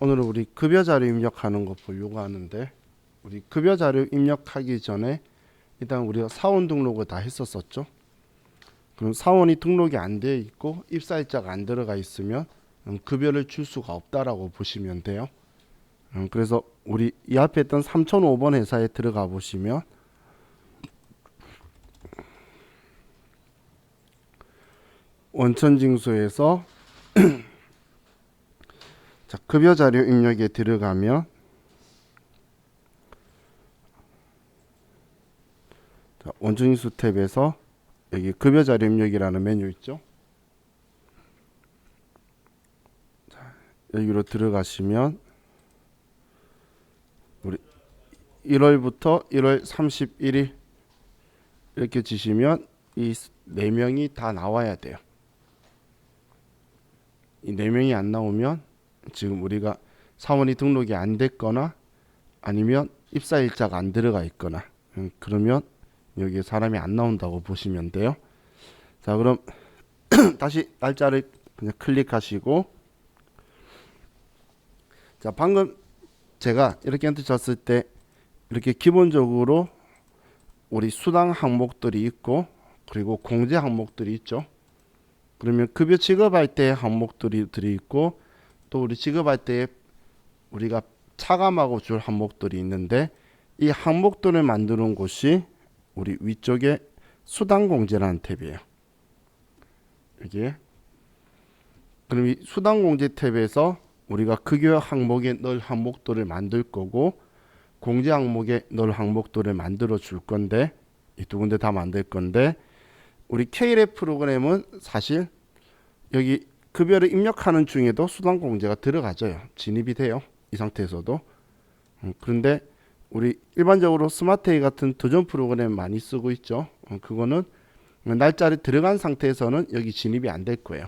오늘은 우리 급여 자료 입력하는 거 보려고 하는데, 우리 급여 자료 입력하기 전에 일단 우리가 사원 등록을 다 했었었죠. 그럼 사원이 등록이 안 되어 있고 입사일자가 안 들어가 있으면 급여를 줄 수가 없다라고 보시면 돼요. 그래서 우리 이 앞에 있던 3005번 회사에 들어가 보시면 원천징수에서 자, 급여 자료 입력에 들어가면 자, 원천징수 탭에서 여기 급여 자료 입력이라는 메뉴 있죠. 자, 여기로 들어가시면 우리 1월부터 1월 31일 이렇게 지시면 이 4명이 다 나와야 돼요. 이 4명이 안 나오면 지금 우리가 사원이 등록이 안 됐거나 아니면 입사일자가 안 들어가 있거나 그러면 여기에 사람이 안 나온다고 보시면 돼요. 자, 그럼 다시 날짜를 그냥 클릭하시고, 자, 방금 제가 이렇게 엔터 쳤을 때 이렇게 기본적으로 우리 수당 항목들이 있고 그리고 공제 항목들이 있죠. 그러면 급여 지급할 때 항목들이 있고 또 우리 지급할 때 우리가 차감하고 줄 항목들이 있는데, 이 항목들을 만드는 곳이 우리 위쪽에 수당 공제라는 탭이에요. 여기에. 그럼 이 수당 공제 탭에서 우리가 급여 항목에 넣을 항목들을 만들 거고 공제 항목에 넣을 항목들을 만들어 줄 건데, 이 두 군데 다 만들 건데, 우리 K랩 프로그램은 사실 여기 급여를 입력하는 중에도 수당 공제가 들어가져요. 진입이 돼요. 이 상태에서도. 그런데 우리 일반적으로 스마트A 같은 도전 프로그램 많이 쓰고 있죠. 그거는 날짜를 들어간 상태에서는 여기 진입이 안 될 거예요.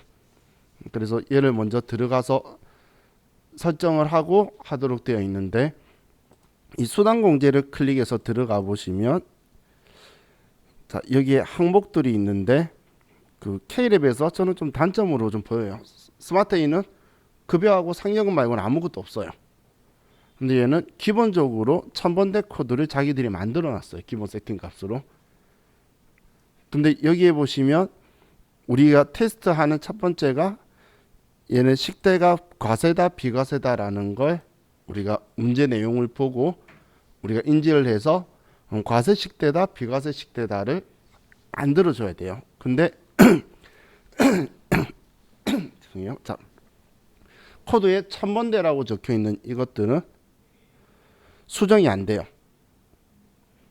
그래서 얘를 먼저 들어가서 설정을 하고 하도록 되어 있는데, 이 수당 공제를 클릭해서 들어가 보시면 자, 여기에 항목들이 있는데 그 K랩에서 저는 좀 단점으로 좀 보여요. 스마트A는 급여하고 상여금 말고는 아무것도 없어요. 근데 얘는 기본적으로 1000번대 코드를 자기들이 만들어 놨어요. 기본 세팅 값으로. 근데 여기에 보시면 우리가 테스트하는 첫 번째가 얘는 식대가 과세다 비과세다라는 걸 우리가 문제 내용을 보고 우리가 인지를 해서 과세 식대다 비과세 식대다를 만들어 줘야 돼요. 근데 죄송해요. 자, 코드에 1000번대라고 적혀 있는 이것들은 수정이 안 돼요.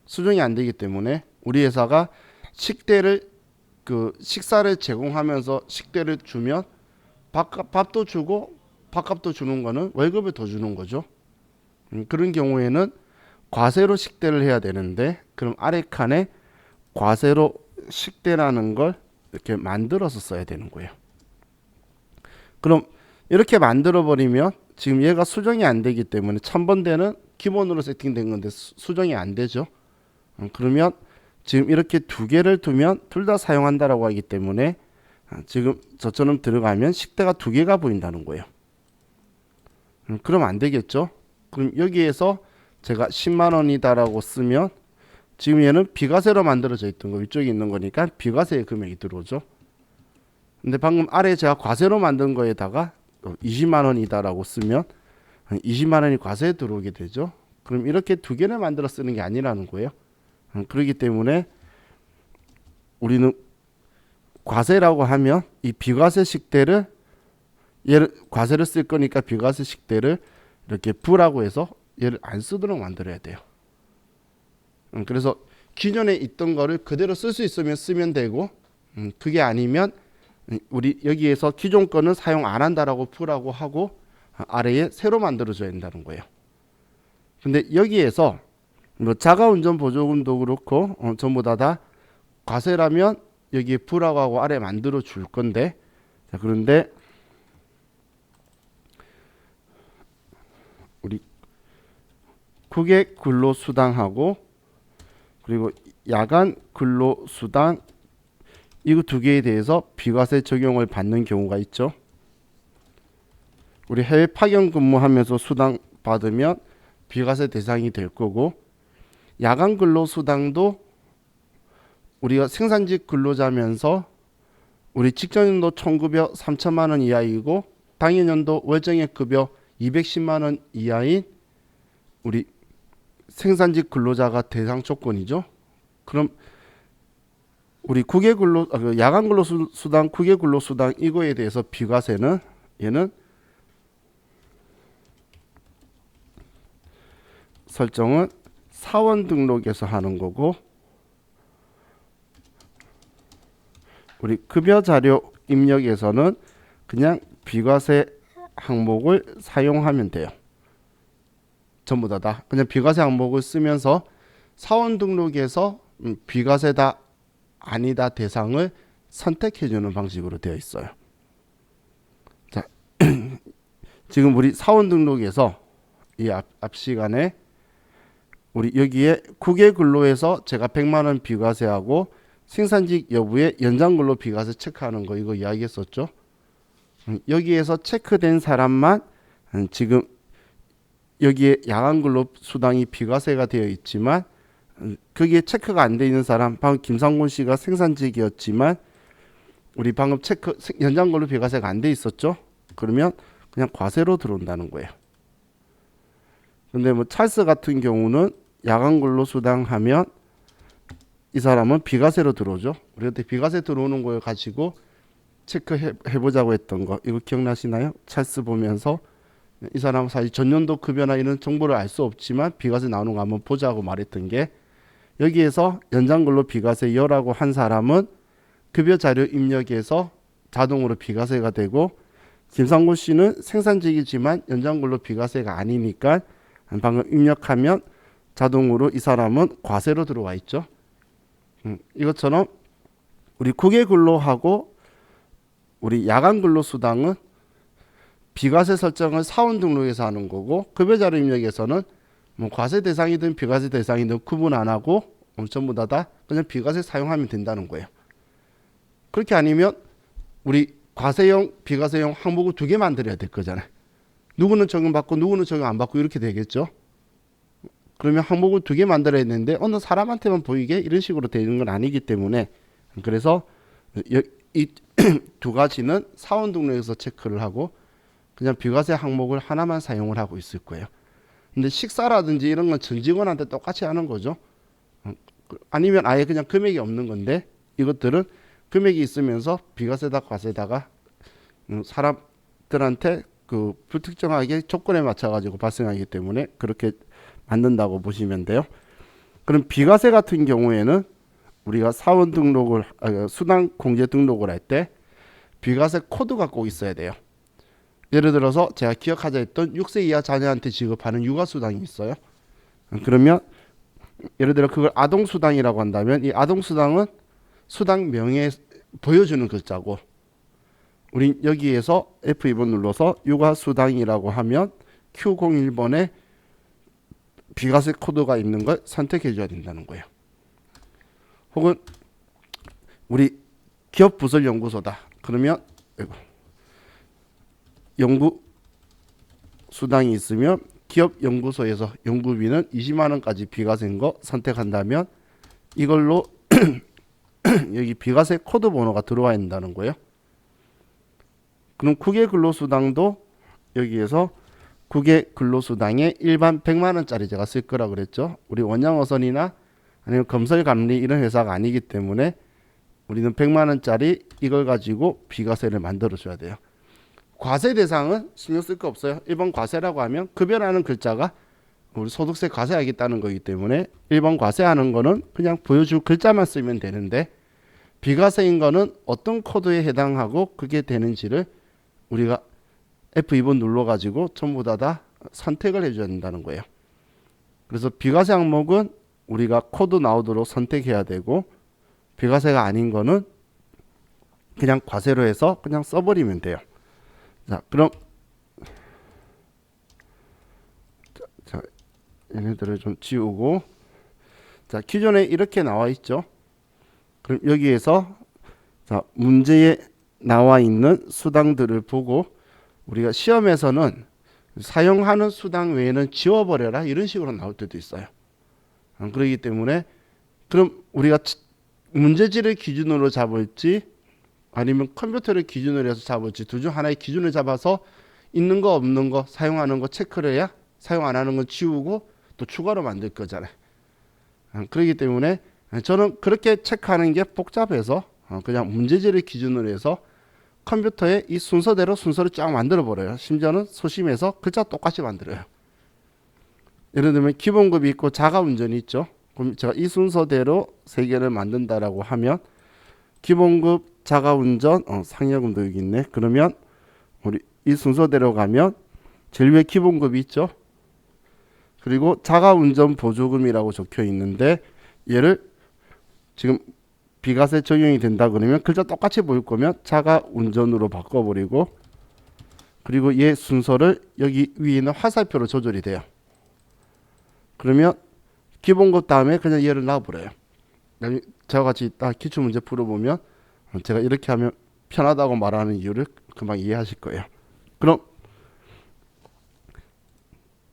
수정이 안 되기 때문에 우리 회사가 식대를 그 식사를 제공하면서 식대를 주면 밥도 주고 밥값도 주는 거는 월급을 더 주는 거죠. 그런 경우에는 과세로 식대를 해야 되는데, 그럼 아래 칸에 과세로 식대라는 걸 이렇게 만들어서 써야 되는 거예요. 그럼 이렇게 만들어 버리면 지금 얘가 수정이 안 되기 때문에 1000번대는 기본으로 세팅된 건데 수정이 안 되죠. 그러면 지금 이렇게 두 개를 두면 둘 다 사용한다라고 하기 때문에 지금 저처럼 들어가면 식대가 두 개가 보인다는 거예요. 그럼 안 되겠죠. 그럼 여기에서 제가 10만 원이다라고 쓰면 지금 얘는 비과세로 만들어져 있던 거 위쪽에 있는 거니까 비과세의 금액이 들어오죠. 근데 방금 아래 제가 과세로 만든 거에다가 20만 원이다라고 쓰면 20만 원이 과세에 들어오게 되죠. 그럼 이렇게 두 개를 만들어 쓰는 게 아니라는 거예요. 그렇기 때문에 우리는 과세라고 하면 이 비과세 식대를 얘를 과세를 쓸 거니까 비과세 식대를 이렇게 부라고 해서 얘를 안 쓰도록 만들어야 돼요. 그래서 기존에 있던 거를 그대로 쓸 수 있으면 쓰면 되고, 그게 아니면 우리 여기에서 기존 거는 사용 안 한다라고 부라고 하고 아래에 새로 만들어줘야 된다는 거예요. 근데 여기에서 뭐 자가운전 보조금도 그렇고 전부 다 과세라면 여기에 부라고 하고 아래 만들어 줄 건데, 자, 그런데 우리 국외 근로수당하고 그리고 야간 근로수당 이거 두 개에 대해서 비과세 적용을 받는 경우가 있죠. 우리 해외 파견 근무하면서 수당 받으면 비과세 대상이 될 거고, 야간 근로 수당도 우리가 생산직 근로자면서 우리 직전연도 총급여 3천만 원 이하이고 당연연도 월정액 급여 210만 원 이하인 우리 생산직 근로자가 대상 조건이죠. 그럼 우리 국외 근로 야간 근로 수당, 국외 근로 수당 이거에 대해서 비과세는 얘는 설정은 사원 등록에서 하는 거고, 우리 급여 자료 입력에서는 그냥 비과세 항목을 사용하면 돼요. 전부 다 그냥 비과세 항목을 쓰면서 사원 등록에서 비과세다 아니다 대상을 선택해 주는 방식으로 되어 있어요. 자, 지금 우리 사원 등록에서 이 앞 시간에 우리 여기에 국외 근로에서 제가 100만 원 비과세하고 생산직 여부에 연장 근로 비과세 체크하는 거 이거 이야기했었죠. 여기에서 체크된 사람만 지금 여기에 야간 근로 수당이 비과세가 되어 있지만 거기에 체크가 안 돼 있는 사람, 방금 김상곤 씨가 생산직이었지만 우리 방금 체크 연장 근로 비과세가 안 돼 있었죠. 그러면 그냥 과세로 들어온다는 거예요. 근데 뭐 찰스 같은 경우는 야간 근로 수당 하면 이 사람은 비과세로 들어오죠. 우리 그때 비과세 들어오는 걸 가지고 체크해 보자고 했던 거 이거 기억나시나요? 찰스 보면서 이 사람은 사실 전년도 급여나 이런 정보를 알 수 없지만 비과세 나오는 거 한번 보자고 말했던 게, 여기에서 연장 근로 비과세 여라고 한 사람은 급여 자료 입력에서 자동으로 비과세가 되고, 김상곤 씨는 생산직이지만 연장 근로 비과세가 아니니까 방금 입력하면 자동으로 이 사람은 과세로 들어와 있죠. 이것처럼 우리 국외 근로하고 우리 야간 근로 수당은 비과세 설정을 사원 등록에서 하는 거고, 급여 자료 입력에서는 뭐 과세 대상이든 비과세 대상이든 구분 안 하고 전부 다 그냥 비과세 사용하면 된다는 거예요. 그렇게 아니면 우리 과세형 비과세형 항목을 2개 만들어야 될 거잖아요. 누구는 적용받고 누구는 적용 안 받고 이렇게 되겠죠. 그러면 항목을 2개 만들어야 되는데 어느 사람한테만 보이게 이런 식으로 되는 건 아니기 때문에, 그래서 이 두 가지는 사원 등록에서 체크를 하고 그냥 비과세 항목을 하나만 사용을 하고 있을 거예요. 근데 식사라든지 이런 건 전 직원한테 똑같이 하는 거죠. 아니면 아예 그냥 금액이 없는 건데, 이것들은 금액이 있으면서 비과세다 과세다가 사람들한테 그 불특정하게 조건에 맞춰 가지고 발생하기 때문에 그렇게 만든다고 보시면 돼요. 그럼 비과세 같은 경우에는 우리가 사원 등록을 수당 공제 등록을 할 때 비과세 코드가 꼭 있어야 돼요. 예를 들어서 제가 기억하자 했던 6세 이하 자녀한테 지급하는 육아수당이 있어요. 그러면 예를 들어 그걸 아동수당이라고 한다면 이 아동수당은 수당 명에 보여주는 글자고, 우린 여기에서 F2번 눌러서 육아수당이라고 하면 Q01번에 비과세 코드가 있는 걸 선택해 줘야 된다는 거예요. 혹은 우리 기업부설연구소다. 그러면 연구 수당이 있으면 기업연구소에서 연구비는 20만 원까지 비과세인 거 선택한다면 이걸로 여기 비과세 코드 번호가 들어와 있다는 거예요. 그럼 국외 근로수당도 여기에서 국외 근로수당에 일반 100만 원짜리 제가 쓸 거라 그랬죠. 우리 원양어선이나 아니면 검설감리 이런 회사가 아니기 때문에 우리는 100만 원짜리 이걸 가지고 비과세를 만들어 줘야 돼요. 과세 대상은 신경 쓸 거 없어요. 1번 과세라고 하면 급여라는 글자가 우리 소득세 과세하겠다는 거기 때문에 1번 과세하는 거는 그냥 보여줄 글자만 쓰면 되는데, 비과세인 거는 어떤 코드에 해당하고 그게 되는지를 우리가 F2번 눌러가지고 전부 다 선택을 해줘야 된다는 거예요. 그래서 비과세 항목은 우리가 코드 나오도록 선택해야 되고, 비과세가 아닌 거는 그냥 과세로 해서 그냥 써버리면 돼요. 자, 그럼 자, 얘네들을 좀 지우고, 자, 기존에 이렇게 나와 있죠. 그럼 여기에서 자, 문제에 나와 있는 수당들을 보고 우리가 시험에서는 사용하는 수당 외에는 지워버려라 이런 식으로 나올 때도 있어요. 그렇기 때문에 그럼 우리가 문제지를 기준으로 잡을지 아니면 컴퓨터를 기준으로 해서 잡을지 둘 중 하나의 기준을 잡아서 있는 거 없는 거 사용하는 거 체크를 해야 사용 안 하는 건 지우고 또 추가로 만들 거잖아요. 그렇기 때문에 저는 그렇게 체크하는 게 복잡해서 그냥 문제지를 기준으로 해서 컴퓨터에 이 순서대로 순서를 쫙 만들어 버려요. 심지어는 소심해서 글자 똑같이 만들어요. 예를 들면 기본급이 있고 자가운전이 있죠. 그럼 제가 이 순서대로 세 개를 만든다라고 하면 기본급, 자가운전, 상여금도 여기 있네. 그러면 우리 이 순서대로 가면 제일 위에 기본급이 있죠. 그리고 자가운전 보조금이라고 적혀 있는데 얘를 지금 비과세 적용이 된다 그러면 글자 똑같이 보일 거면 자가운전으로 바꿔버리고 그리고 얘 순서를 여기 위에 있는 화살표로 조절이 돼요. 그러면 기본급 다음에 그냥 얘를 놔버려요. 저와 같이 딱 기출문제 풀어보면 제가 이렇게 하면 편하다고 말하는 이유를 금방 이해하실 거예요. 그럼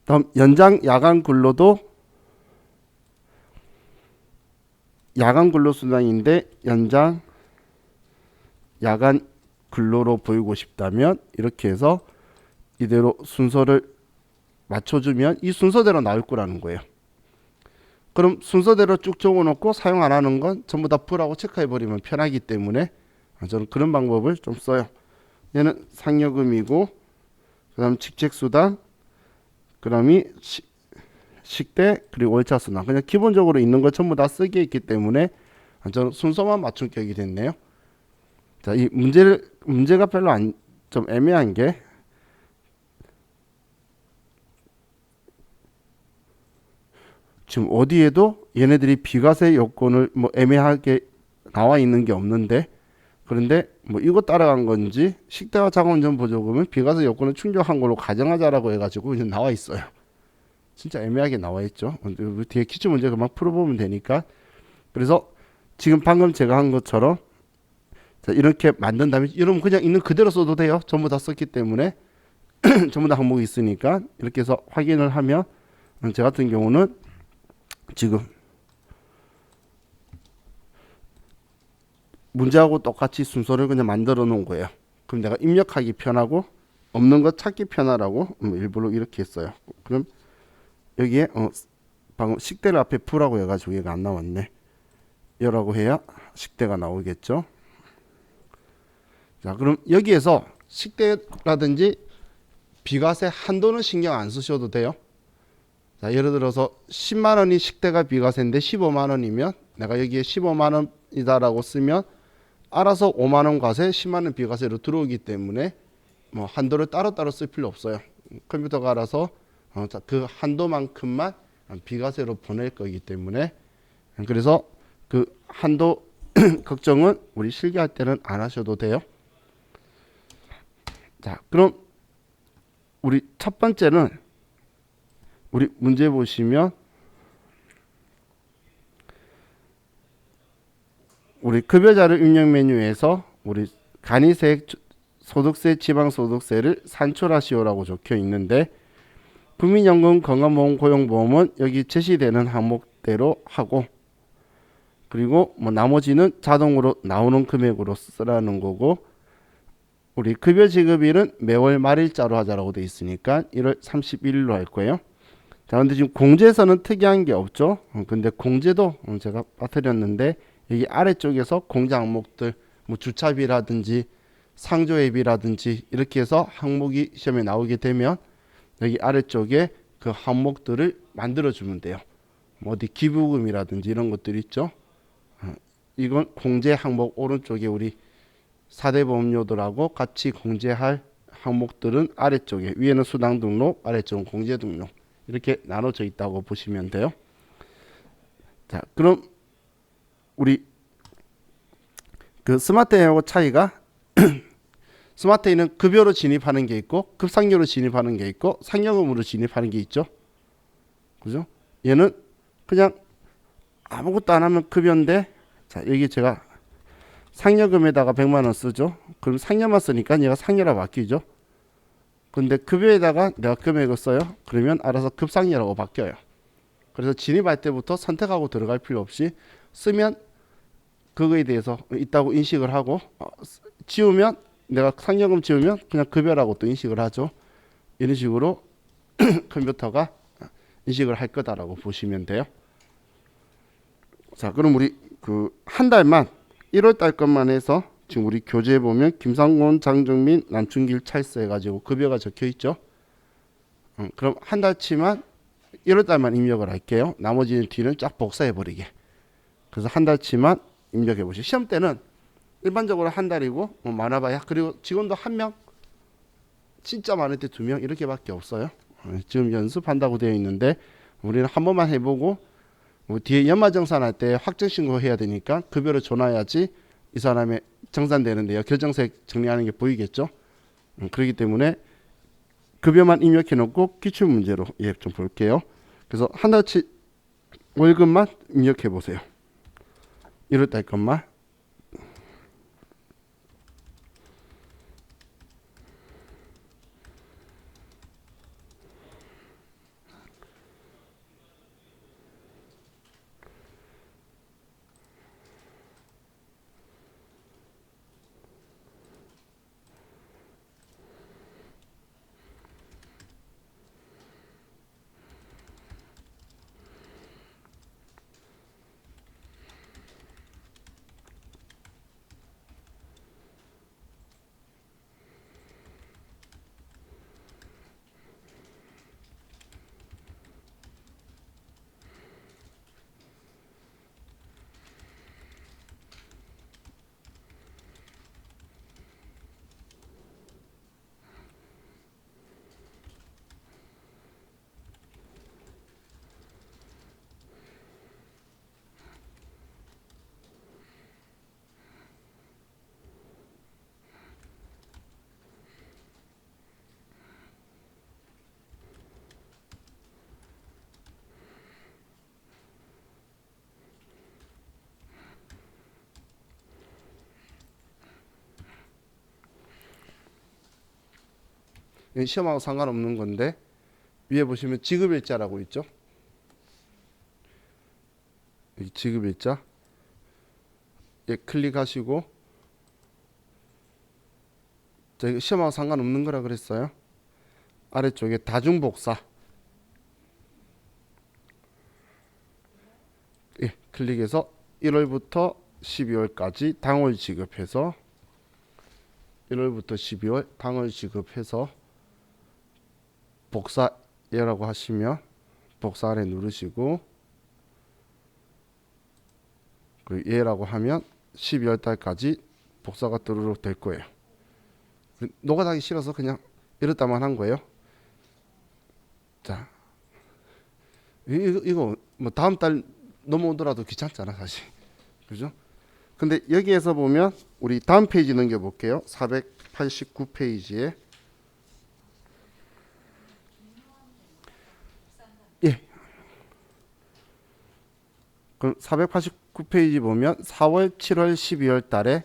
다음 연장 야간 근로도 야간 근로 수당인데 연장 야간 근로로 보이고 싶다면 이렇게 해서 이대로 순서를 맞춰주면 이 순서대로 나올 거라는 거예요. 그럼 순서대로 쭉 적어놓고 사용 안 하는 건 전부 다 불하고 체크해버리면 편하기 때문에 저는 그런 방법을 좀 써요. 얘는 상여금이고 그 다음 직책수당 그 다음이 식대 그리고 월차수당 그냥 기본적으로 있는 거 전부 다 쓰기에 있기 때문에 저는 순서만 맞춘 격이 됐네요. 자, 이 문제가 별로 좀 애매한 게 지금 어디에도 얘네들이 비과세 요건을 뭐 애매하게 나와 있는 게 없는데 그런데 뭐 이거 따라간 건지 식대와 자가운전 보조금은 비과세 요건을 충족한 걸로 가정하자라고 해가지고 이제 나와 있어요. 진짜 애매하게 나와 있죠. 뒤에 기출 문제 그만 풀어보면 되니까. 그래서 지금 방금 제가 한 것처럼 자, 이렇게 만든 다음에 여러분 그냥 있는 그대로 써도 돼요. 전부 다 썼기 때문에 전부 다 항목이 있으니까 이렇게 해서 확인을 하면 제 같은 경우는 지금 문제하고 똑같이 순서를 그냥 만들어 놓은 거예요. 그럼 내가 입력하기 편하고 없는 거 찾기 편하라고 일부러 이렇게 했어요. 그럼 여기에 방금 식대를 앞에 부라고 해가지고 얘가 안 나왔네. 여라고 해야 식대가 나오겠죠. 자, 그럼 여기에서 식대라든지 비과세 한도는 신경 안 쓰셔도 돼요. 자, 예를 들어서 10만 원이 식대가 비과세인데 15만 원이면 내가 여기에 15만 원이다라고 쓰면 알아서 5만 원 과세, 10만 원 비과세로 들어오기 때문에 뭐 한도를 따로따로 쓸 필요 없어요. 컴퓨터가 알아서 그 한도만큼만 비과세로 보낼 거기 때문에 그래서 그 한도 걱정은 우리 실기할 때는 안 하셔도 돼요. 자, 그럼 우리 첫 번째는 우리 문제 보시면 우리 급여자료 입력 메뉴에서 우리 간이세액 소득세 지방소득세를 산출하시오라고 적혀 있는데 국민연금 건강보험 고용보험은 여기 제시되는 항목대로 하고 그리고 뭐 나머지는 자동으로 나오는 금액으로 쓰라는 거고 우리 급여 지급일은 매월 말일자로 하자라고 되어 있으니까 1월 31일로 할 거예요. 자, 근데 지금 공제에서는 특이한 게 없죠. 근데 공제도 제가 빠뜨렸는데 여기 아래쪽에서 공제 항목들 뭐 주차비라든지 상조회비라든지 이렇게 해서 항목이 시험에 나오게 되면 여기 아래쪽에 그 항목들을 만들어 주면 돼요. 뭐 어디 기부금이라든지 이런 것들 있죠. 이건 공제 항목 오른쪽에 우리 4대 보험료들하고 같이 공제할 항목들은 아래쪽에 위에는 수당 등록 아래쪽은 공제 등록 이렇게 나눠져 있다고 보시면 돼요. 자, 그럼 우리 그 스마트에하고 차이가 스마트에는 급여로 진입하는 게 있고 급상여로 진입하는 게 있고 상여금으로 진입하는 게 있죠. 그죠? 얘는 그냥 아무것도 안 하면 급여인데 자, 여기 제가 상여금에다가 100만 원 쓰죠. 그럼 상여만 쓰니까 얘가 상여라 바뀌죠. 근데 급여에다가 내가 금액을 써요. 그러면 알아서 급상여라고 바뀌어요. 그래서 진입할 때부터 선택하고 들어갈 필요 없이 쓰면 그거에 대해서 있다고 인식을 하고 지우면 내가 상여금 지우면 그냥 급여라고 또 인식을 하죠. 이런 식으로 컴퓨터가 인식을 할 거다라고 보시면 돼요. 자, 그럼 우리 그 한 달만 1월 달 것만 해서 지금 우리 교재에 보면 김상곤, 장정민, 남춘길, 찰스 해가지고 급여가 적혀 있죠. 그럼 한 달치만 1월 달만 입력을 할게요. 나머지는 뒤는 쫙 복사해 버리게. 그래서 한 달치만 입력해 보시죠. 시험 때는 일반적으로 한 달이고 많아봐야 그리고 직원도 한 명, 진짜 많을 때 2명 이렇게밖에 없어요. 지금 연습한다고 되어 있는데 우리는 한 번만 해보고 뒤에 연말정산할 때 확정신고 해야 되니까 급여를 줘놔야지 이 사람의 정산되는데요. 결정색 정리하는 게 보이겠죠. 그렇기 때문에 급여만 입력해 놓고 기출문제로 좀 볼게요. 그래서 한 달치 월급만 입력해 보세요. 1월 달 것만. 시험하고 상관없는 건데 위에 보시면 지급일자라고 있죠. 여기 지급일자 클릭하시고 자, 시험하고 상관없는 거라 그랬어요. 아래쪽에 다중복사 클릭해서 1월부터 12월까지 당월 지급해서 1월부터 12월 당월 지급해서 복사예라고 하시면 복사 아래 누르시고 그 예라고 하면 12월 달까지 복사가 뜨르륵 될 거예요. 노가다하기 싫어서 그냥 이렇다만 한 거예요. 자, 이거 뭐 다음 달 넘어오더라도 귀찮잖아 사실. 그죠? 근데 여기에서 보면 우리 다음 페이지 넘겨 볼게요. 489페이지에 그럼 489페이지 보면 4월, 7월, 12월 달에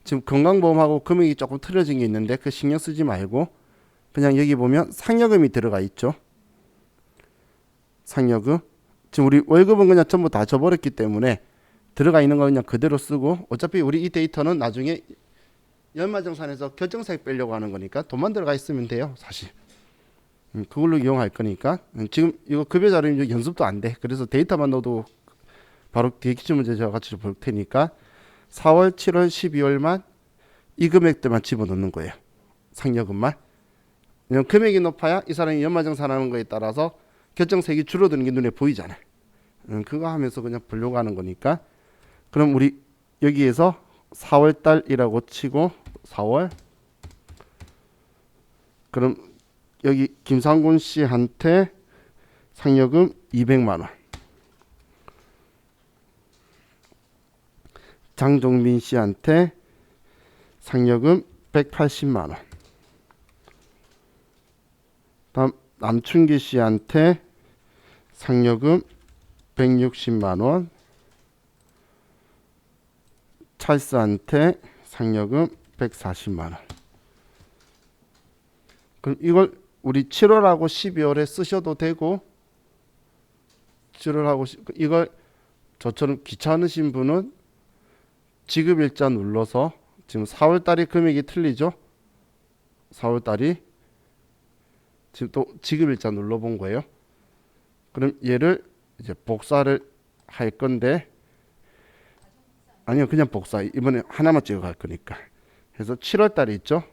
지금 건강보험하고 금액이 조금 틀어진 게 있는데 그 신경 쓰지 말고 그냥 여기 보면 상여금이 들어가 있죠. 상여금. 지금 우리 월급은 그냥 전부 다 줘버렸기 때문에 들어가 있는 거 그냥 그대로 쓰고 어차피 우리 이 데이터는 나중에 연말정산에서 결정사액 빼려고 하는 거니까 돈만 들어가 있으면 돼요 사실. 그걸로 이용할 거니까 지금 이거 급여 자료 연습도 안 돼. 그래서 데이터만 넣어도 바로 뒤에 기출문제 제가 같이 볼 테니까 4월, 7월, 12월만 이 금액들만 집어넣는 거예요. 상여금만. 왜냐면 금액이 높아야 이 사람이 연말정산하는 거에 따라서 결정세액이 줄어드는 게 눈에 보이잖아요. 그거 하면서 그냥 보려고 하는 거니까. 그럼 우리 여기에서 4월 달이라고 치고 4월. 그럼 여기 김상곤 씨한테 상여금 200만 원. 장종민 씨한테 상여금 180만 원. 다음 남춘기 씨한테 상여금 160만 원. 찰스한테 상여금 140만 원. 그럼 이걸 우리 7월하고 12월에 쓰셔도 되고 7월하고 이걸 저처럼 귀찮으신 분은 지급일자 눌러서 지금 4월달이 금액이 틀리죠. 4월달이 지금 또 지급일자 눌러본 거예요. 그럼 얘를 이제 복사를 할 건데 아니요 그냥 복사 이번에 하나만 찍어 갈 거니까 그래서 7월달이 있죠.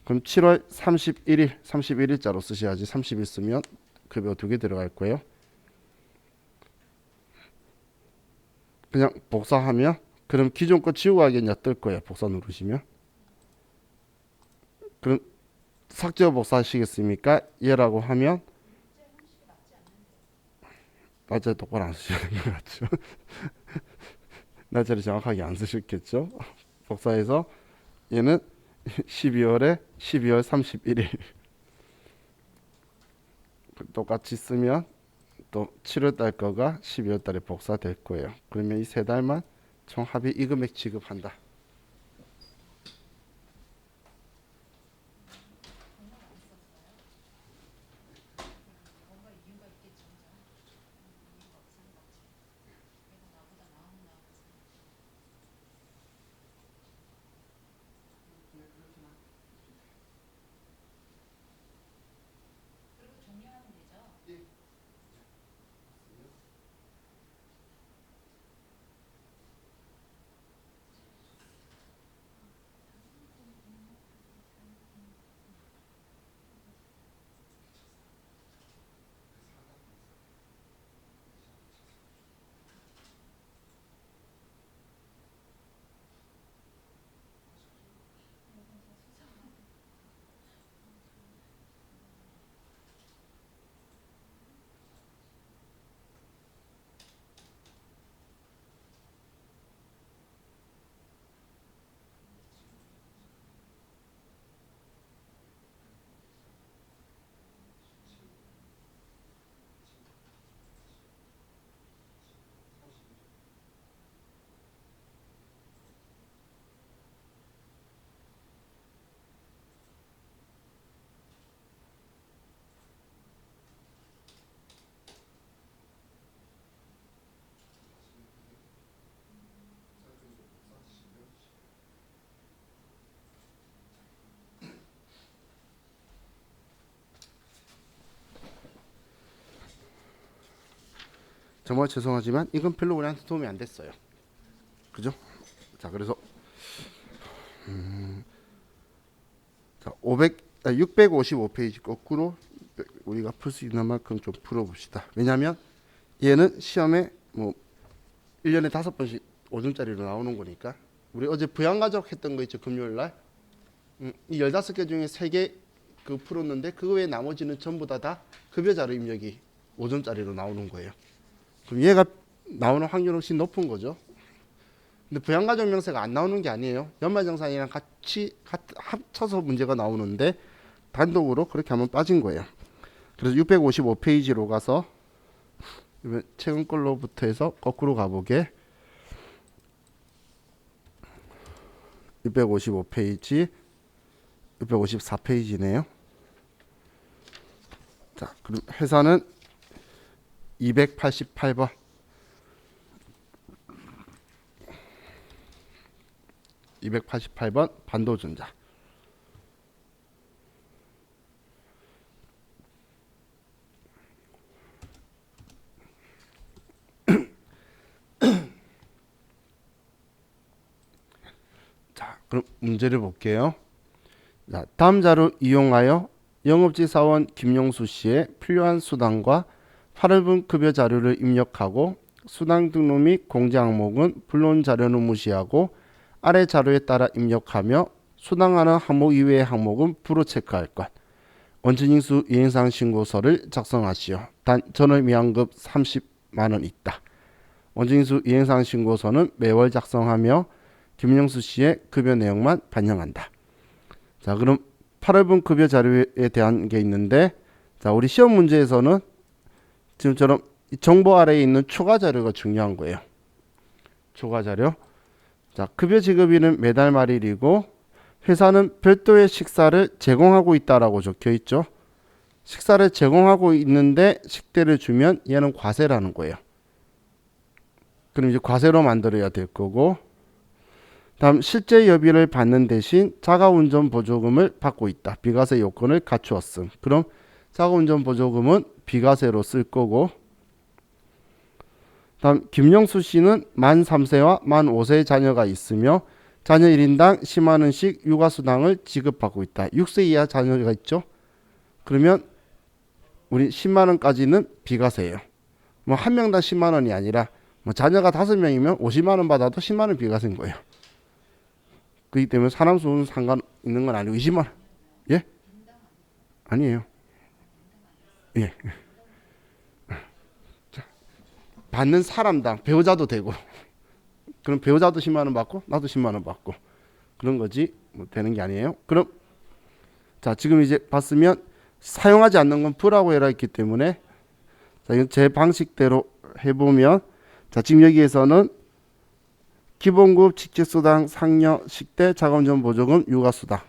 그럼 7월 31일 31일자로 쓰셔야지 30일 쓰면 급여 2개 들어갈 거예요. 그냥 복사하면 그럼 기존 거 지우고 하기엔 뜰 거예요. 복사 누르시면 그럼 삭제 복사하시겠습니까? 얘라고 하면 날짜를 똑바로 안 쓰시는 것 같죠. 날짜를 정확하게 안 쓰셨겠죠. 복사해서 얘는 12월 31일 똑같이 쓰면 또 7월 달 거가 12월 달에 복사될 거예요. 그러면 이 세 달만 총 합의 이 금액 지급한다. 정말 죄송하지만 이건 별로 우리한테 도움이 안 됐어요. 그죠? 자, 그래서 자, 655페이지 거꾸로 우리가 풀 수 있는 만큼 좀 풀어봅시다. 왜냐하면 얘는 시험에 뭐 1년에 5번씩 5점짜리로 나오는 거니까 우리 어제 부양가족 했던 거 있죠. 금요일날 이 15개 중에 3개 그 풀었는데 그 외에 나머지는 전부 다 급여자료 입력이 5점짜리로 나오는 거예요. 그럼 얘가 나오는 확률은 훨씬 높은 거죠. 근데 부양가족 명세가 안 나오는 게 아니에요. 연말정산이랑 같이 합쳐서 문제가 나오는데 단독으로 그렇게 하면 빠진 거예요. 그래서 655페이지로 가서 최근 걸로부터 해서 거꾸로 가보게 655페이지 654페이지네요. 자, 그럼 회사는 288번 288번 반도전자. 자, 그럼 문제를 볼게요. 자, 다음 자료 이용하여 영업직 사원 김용수 씨의 필요한 수당과 8월분 급여 자료를 입력하고 수당 등록 및 공제 항목은 불론 자료는 무시하고 아래 자료에 따라 입력하며 수당하는 항목 이외의 항목은 불호 체크할 것. 원천징수 이행사항 신고서를 작성하시오. 단 전월 미환급 30만 원 있다. 원천징수 이행사항 신고서는 매월 작성하며 김영수 씨의 급여 내용만 반영한다. 자, 그럼 8월분 급여 자료에 대한 게 있는데, 자, 우리 시험 문제에서는 지금처럼 이 정보 아래에 있는 추가 자료가 중요한 거예요. 추가 자료. 자, 급여 지급일은 매달 말일이고 8월분 급여 자료에 대한 게 있는데, 자, 우리 시험 문제에서는 지금처럼 이 정보 아래에 있는 추가 자료가 중요한 거예요. 추가 자료. 자, 급여 지급일은 매달 말일이고 8월분 회사는 별도의 식사를 제공하고 있다라고 적혀 있죠. 식사를 제공하고 있는데 식대를 주면 얘는 과세라는 거예요. 그럼 이제 과세로 만들어야 될 거고, 다음 실제 여비를 받는 대신 자가운전 보조금을 받고 있다. 비과세 요건을 갖추었음. 그럼 자가운전 보조금은 비과세로 쓸 거고, 다음 김영수 씨는 만 3세와 만 5세의 자녀가 있으며 자녀 1인당 10만 원씩 육아수당을 지급하고 있다. 6세 이하 자녀가 있죠. 그러면 우리 10만 원까지는 비과세예요. 뭐 한 명당 10만 원이 아니라 뭐 자녀가 5명이면 50만 원 받아도 10만 원 비과세인 거예요. 그렇기 때문에 사람 수는 상관 있는 건 아니고 20만 원. 예? 아니에요. 예. 자, 받는 사람당 배우자도 되고 그럼 배우자도 10만 원 받고 나도 10만 원 받고 그런 거지 뭐 되는 게 아니에요. 그럼 자 지금 이제 봤으면 사용하지 않는 건 부라고 해라 했기 때문에 자 이건 제 방식대로 해보면 자 지금 여기에서는 기본급, 직책수당, 상여, 식대, 자가운전 보조금, 육아수당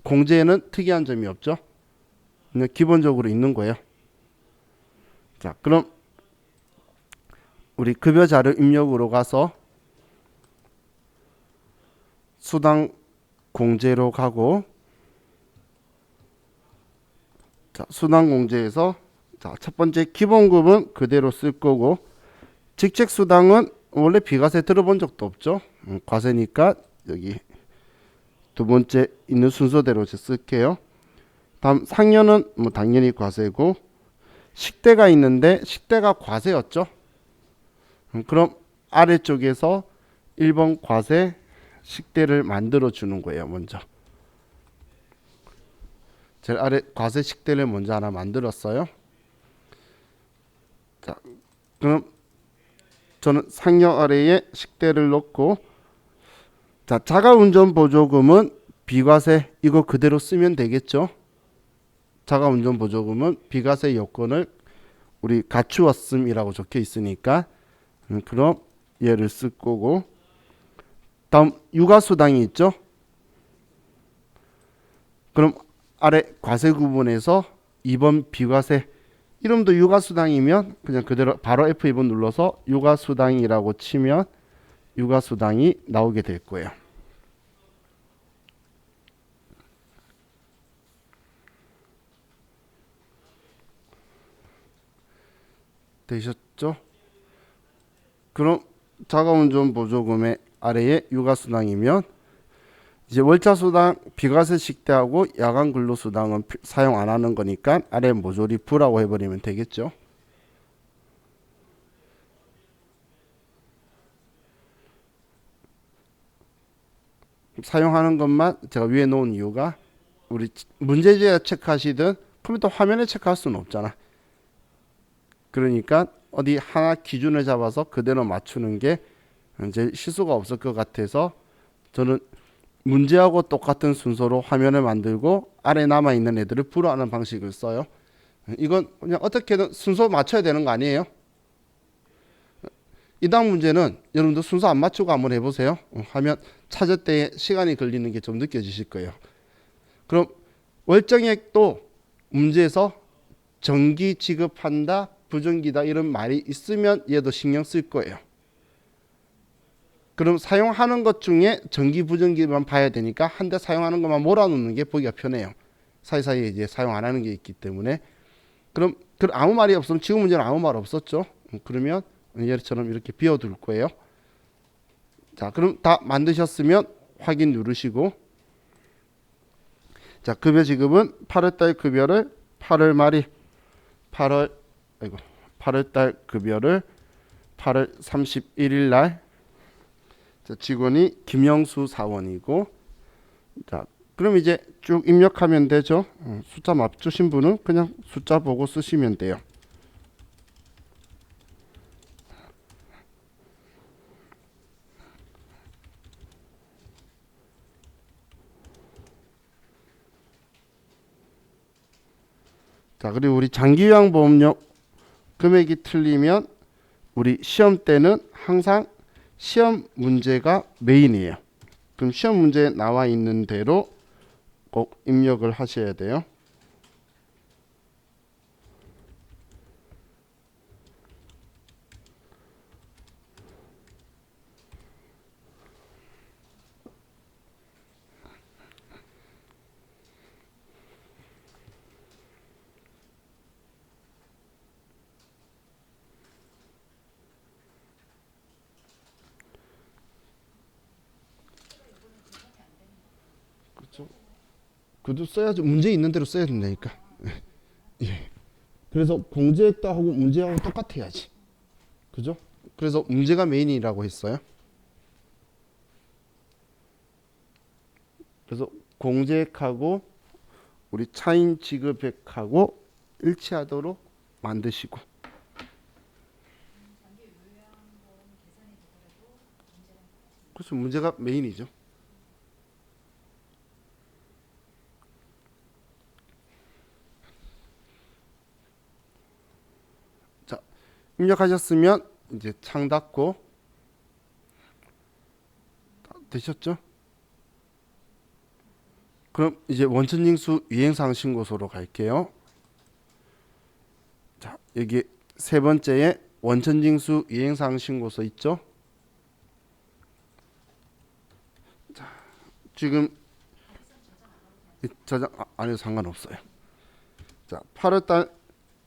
공제에는 특이한 점이 없죠. 그냥 기본적으로 있는 거예요. 자 그럼 우리 급여 자료 입력으로 가서 수당 공제로 가고 자, 수당 공제에서 자, 첫 번째 기본급은 그대로 쓸 거고 직책 수당은 원래 비과세 들어본 적도 없죠. 과세니까 여기 두 번째 있는 순서대로 쓸게요. 다음 상여는 뭐 당연히 과세고 식대가 있는데 식대가 과세였죠. 그럼 아래쪽에서 1번 과세 식대를 만들어 주는 거예요. 먼저 제일 아래 과세 식대를 먼저 하나 만들었어요. 자, 그럼 저는 상여 아래에 식대를 넣고 자 자가운전 보조금은 비과세 이거 그대로 쓰면 되겠죠. 자가운전 보조금은 비과세 요건을 우리 갖추었음이라고 적혀 있으니까 그럼 얘를 쓸 거고 다음 육아수당이 있죠. 그럼 아래 과세 구분에서 2번 비과세 이름도 육아수당이면 그냥 그대로 바로 F2번 눌러서 육아수당이라고 치면 육아수당이 나오게 될 거예요. 되셨죠? 그럼 자가운전 보조금의 아래에 육아수당이면 이제 월차수당 비과세 식대하고 야간 근로수당은 사용 안 하는 거니까 아래 모조리 부라고 해버리면 되겠죠. 사용하는 것만 제가 위에 놓은 이유가 우리 문제지에 체크하시든 컴퓨터 화면에 체크할 수는 없잖아. 그러니까 어디 하나 기준을 잡아서 그대로 맞추는 게 이제 실수가 없을 것 같아서 저는 문제하고 똑같은 순서로 화면을 만들고 아래 남아있는 애들을 불어하는 방식을 써요. 이건 그냥 어떻게든 순서 맞춰야 되는 거 아니에요? 이 다음 문제는 여러분들 순서 안 맞추고 한번 해보세요. 화면 찾을 때 시간이 걸리는 게 좀 느껴지실 거예요. 그럼 월정액도 문제에서 정기 지급한다, 부정기다 이런 말이 있으면 얘도 신경 쓸 거예요. 그럼 사용하는 것 중에 정기 부정기만 봐야 되니까 한 대 사용하는 것만 몰아놓는 게 보기가 편해요. 사이사이에 이제 사용 안 하는 게 있기 때문에 그럼 아무 말이 없으면 지금 문제는 아무 말 없었죠. 그러면 얘처럼 이렇게 비워둘 거예요. 자 그럼 다 만드셨으면 확인 누르시고 자 급여 지급은 8월달 급여를 8월달 급여를 8월 31일 날 자, 직원이 김영수 사원이고 자 그럼 이제 쭉 입력하면 되죠. 숫자 맞추신 분은 그냥 숫자 보고 쓰시면 돼요. 자 그리고 우리 장기요양보험료 금액이 틀리면 우리 시험 때는 항상 시험 문제가 메인이에요. 그럼 시험 문제에 나와 있는 대로 꼭 입력을 하셔야 돼요. 그렇죠? 그도 써야죠. 문제 있는 대로 써야 된다니까. 예. 그래서 공제했다 하고 문제하고 똑같아야지. 그죠? 그래서 문제가 메인이라고 했어요. 그래서 공제액하고 우리 차인 지급액하고 일치하도록 만드시고. 그렇죠. 문제가 메인이죠. 자, 입력하셨으면 이제 창 닫고 되셨죠? 그럼 이제 원천징수 이행사항 신고서로 갈게요. 자, 여기 세 번째에 원천징수 이행사항 신고서 있죠? 자, 지금 저장 안 해도 상관없어요. 자, 8월 달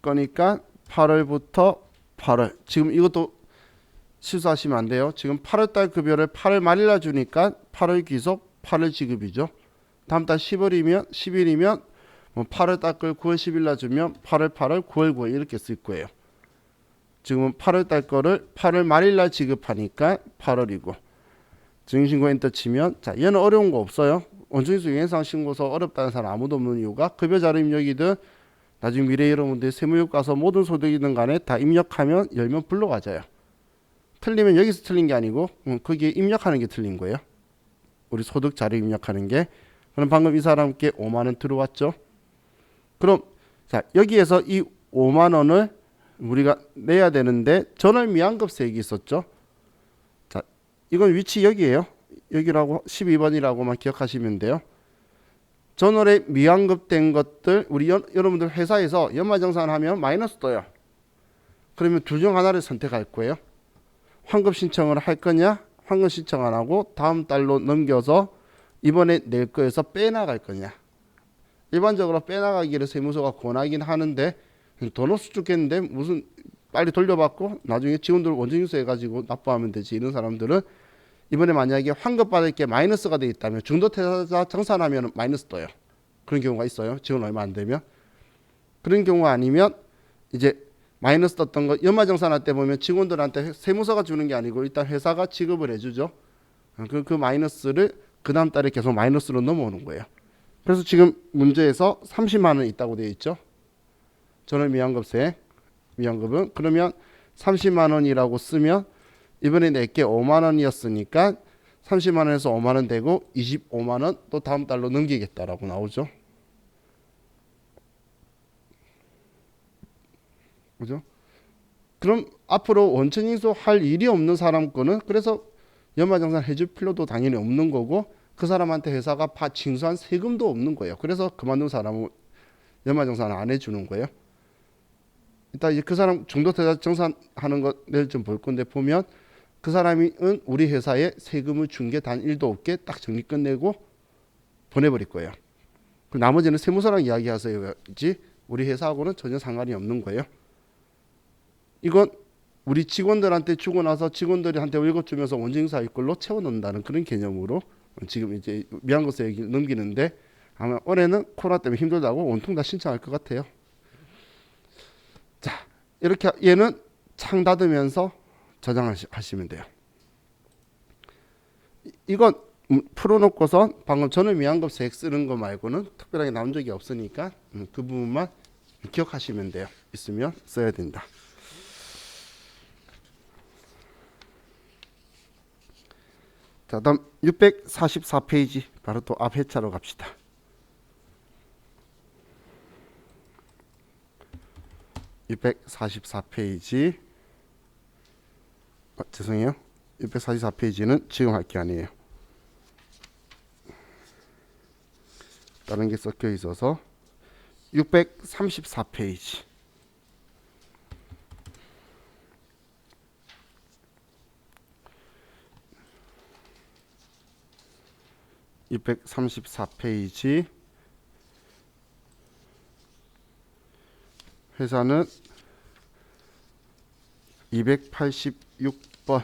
거니까 8월부터 8월. 지금 이것도 실수하시면 안 돼요. 지금 8월 달 급여를 8월 말일날 주니까 8월 귀속, 8월 지급이죠. 다음 달 10월이면 10일이면 뭐 8월 달 걸 9월 10일 날 주면 8월 9월 9월 이렇게 쓸 거예요. 지금은 8월 달 거를 8월 말일 날 지급하니까 8월이고. 증신고 엔터 치면 자, 얘는 어려운 거 없어요. 원천징수 이행사항 신고서 어렵다는 사람 아무도 없는 이유가 급여 자료 입력이든 나중에 미래 여러분들 세무육 가서 모든 소득이든 간에 다 입력하면 열면 불러가져요. 틀리면 여기서 틀린 게 아니고 거기에 입력하는 게 틀린 거예요. 우리 소득 자료 입력하는 게. 그럼 방금 이 사람께 5만 원 들어왔죠. 그럼 자, 여기에서 이 5만 원을 우리가 내야 되는데 전월 미환급세액이 있었죠. 자, 이건 위치 여기에요. 여기라고 12번이라고만 기억하시면 돼요. 전월에 미환급된 것들 우리 여러분들 회사에서 연말정산하면 마이너스 떠요. 그러면 둘 중 하나를 선택할 거예요. 환급 신청을 할 거냐, 환급 신청 안 하고 다음 달로 넘겨서 이번에 낼 거에서 빼나갈 거냐. 일반적으로 빼나가기를 세무서가 권하긴 하는데 돈 없어 죽겠는데 무슨 빨리 돌려받고 나중에 직원들 원천징수 해가지고 납부하면 되지. 이런 사람들은 이번에 만약에 환급 받을 게 마이너스가 돼 있다면 중도태자 정산하면 마이너스 떠요. 그런 경우가 있어요. 지원 얼마 안 되면. 그런 경우가 아니면 이제 마이너스 떴던 거 연말정산할 때 보면 직원들한테 세무서가 주는 게 아니고 일단 회사가 지급을 해주죠. 그 마이너스를 그 다음 달에 계속 마이너스로 넘어오는 거예요. 그래서 지금 문제에서 30만 원 있다고 되어 있죠. 전월 미환급세 미환급은 그러면 30만 원이라고 쓰면 이번에 낼게 5만 원이었으니까 30만 원에서 5만 원 되고 25만 원 또 다음 달로 넘기겠다라고 나오죠. 그죠? 그럼 앞으로 원천징수 할 일이 없는 사람 거는 그래서 연말정산 해줄 필요도 당연히 없는 거고 그 사람한테 회사가 징수한 세금도 없는 거예요. 그래서 그만둔 사람은 연말정산 안 해주는 거예요. 일단 이제 그 사람 중도태자 정산하는 거 내일 좀 볼 건데 보면 그 사람은 우리 회사에 세금을 준 게 단 1도 없게 딱 정리 끝내고 보내버릴 거예요. 그 나머지는 세무서랑 이야기하세요지 우리 회사하고는 전혀 상관이 없는 거예요. 이건 우리 직원들한테 주고 나서 직원들한테 월급 주면서 원징사 일걸로 채워놓는다는 그런 개념으로 지금 이제 미환급세 얘기 넘기는데 아마 올해는 코로나 때문에 힘들다고 온통 다 신청할 것 같아요. 자, 이렇게 얘는 창 닫으면서 저장하시면 돼요. 이건 풀어놓고서 방금 전월 미환급세액 쓰는 거 말고는 특별하게 나온 적이 없으니까 그 부분만 기억하시면 돼요. 있으면 써야 된다. 자, 다음 644페이지 바로 또 앞 회차로 갑시다. (644페이지) 죄송해요. 644페이지는 지금 할 게 아니에요. 다른 게 섞여 있어서 634페이지. 634페이지. 회사는 286번.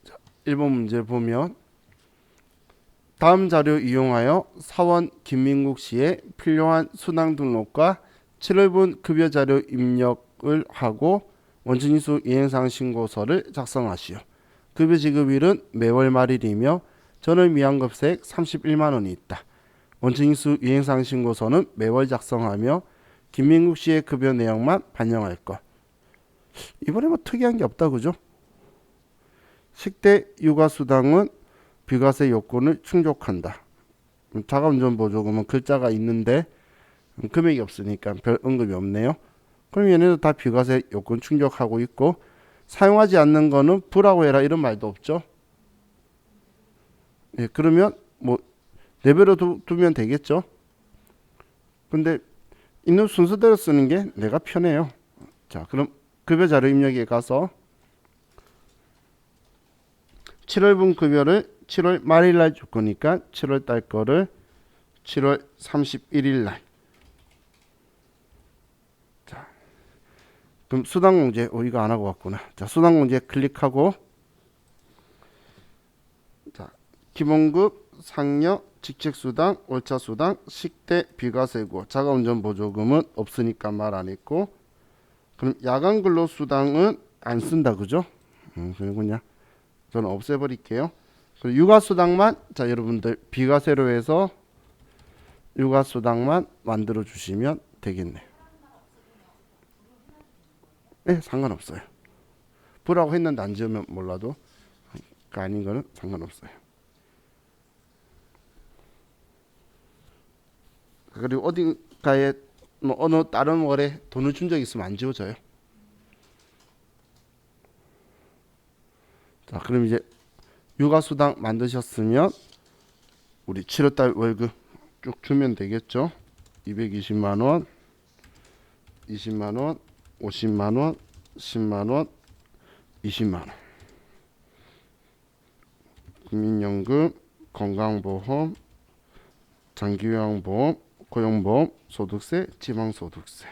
자, 1번 문제 보면 다음 자료 이용하여 사원 김민국 씨의 필요한 수당 등록과 7월분 급여 자료 입력을 하고 원천인수 이행사항 신고서를 작성하시오. 급여 지급일은 매월 말일이며 전월 미환급세액 31만 원이 있다. 원천인수 이행사항 신고서는 매월 작성하며 김민국 씨의 급여 내용만 반영할 것. 이번에 뭐 특이한 게 없다, 그죠? 식대 육아수당은 비과세 요건을 충족한다. 자가운전보조금은 글자가 있는데 금액이 없으니까 별 언급이 없네요. 그럼 얘네도 다 비과세 요건 충족하고 있고, 사용하지 않는 거는 부라고 해라 이런 말도 없죠. 예, 그러면 뭐 내버려 두면 되겠죠. 근데 있는 순서대로 쓰는 게 내가 편해요. 자, 그럼 급여 자료 입력에 가서 7월분 급여를 7월 말일 날 줄 거니까 7월 달 거를 7월 31일 날. 자, 그럼 수당공제, 이거 안 하고 왔구나. 자, 수당공제 클릭하고, 자, 기본급, 상여, 직책수당, 월차수당, 식대, 비과세고, 자가운전보조금은 없으니까 말 안 했고, 그럼 야간근로수당은 안 쓴다, 그죠? 그러군요. 저는 없애버릴게요. 그리고 육아수당만, 자, 여러분들 비과세로 해서 육아수당만 만들어 주시면 되겠네. 네, 상관없어요. 부라고 했는데 안 지으면 몰라도 그 아닌 거는 상관없어요. 그리고 어딘가에 뭐 어느 다른 월에 돈을 준 적 있으면 안 지워져요. 자, 그럼 이제 육아수당 만드셨으면 우리 7월달 월급 쭉 주면 되겠죠. 220만 원, 20만 원, 50만 원, 10만 원, 20만 원. 국민연금, 건강보험, 장기요양보험, 고용보험, 소득세, 지방소득세.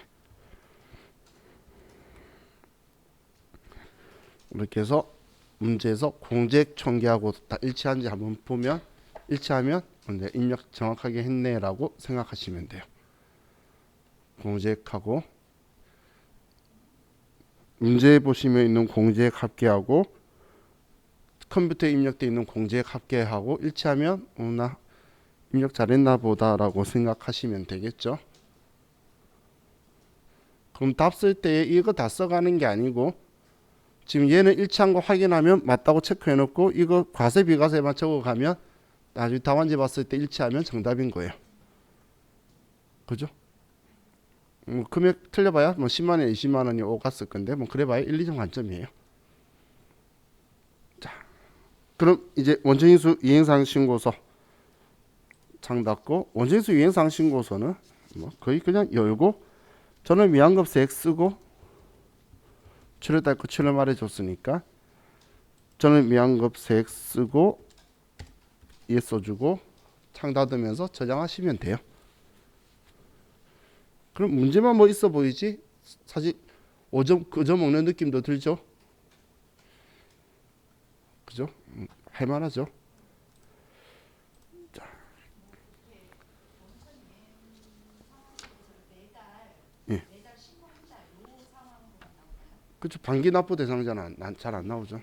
이렇게 해서 문제에서 공제액 총계하고 다 일치한지 한번 보면, 일치하면 이제 입력 정확하게 했네라고 생각하시면 돼요. 공제액하고 문제에 보시면 있는 공제액 합계하고 컴퓨터에 입력되어 있는 공제액 합계하고 일치하면 나 입력 잘했나 보다라고 생각하시면 되겠죠. 그럼 답 쓸 때 이거 다 써가는 게 아니고, 지금 얘는 일치한 거 확인하면 맞다고 체크해 놓고 이거 과세 비과세만 적어가면 나중에 답안지 봤을 때 일치하면 정답인 거예요. 그죠? 금액 틀려봐야 뭐 10만 원, 20만 원이 오갔을 건데 뭐 그래봐야 1, 2점 관점이에요. 자, 그럼 이제 원천인수 이행사항 신고서 창 닫고, 원천인수 이행사항 신고서는 뭐 거의 그냥 열고 전월 미환급세액 쓰고 7월달 거 7월 말에 줬으니까 전월 미환급세액 쓰고 얘 써주고 창 닫으면서 저장하시면 돼요. 그럼 문제만 뭐 있어 보이지 사실 5점 그점 먹는 느낌도 들죠. 그죠? 할만하죠. 자, 예. 그렇죠. 반기 납부 대상자는 잘 안 나오죠.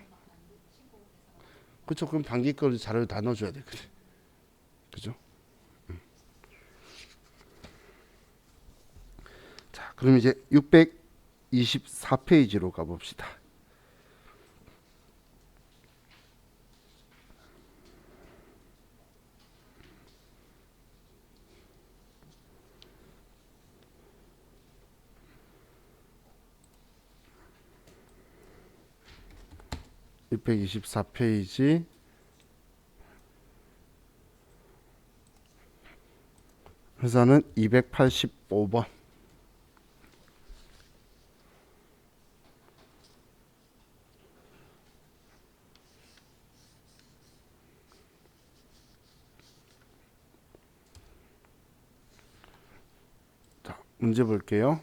그렇죠. 그럼 반기 거 자료를 다 넣어줘야 돼. 그죠? 자, 그럼 이제 624페이지로 가봅시다. 624페이지 회사는 285번. 자, 문제 볼게요.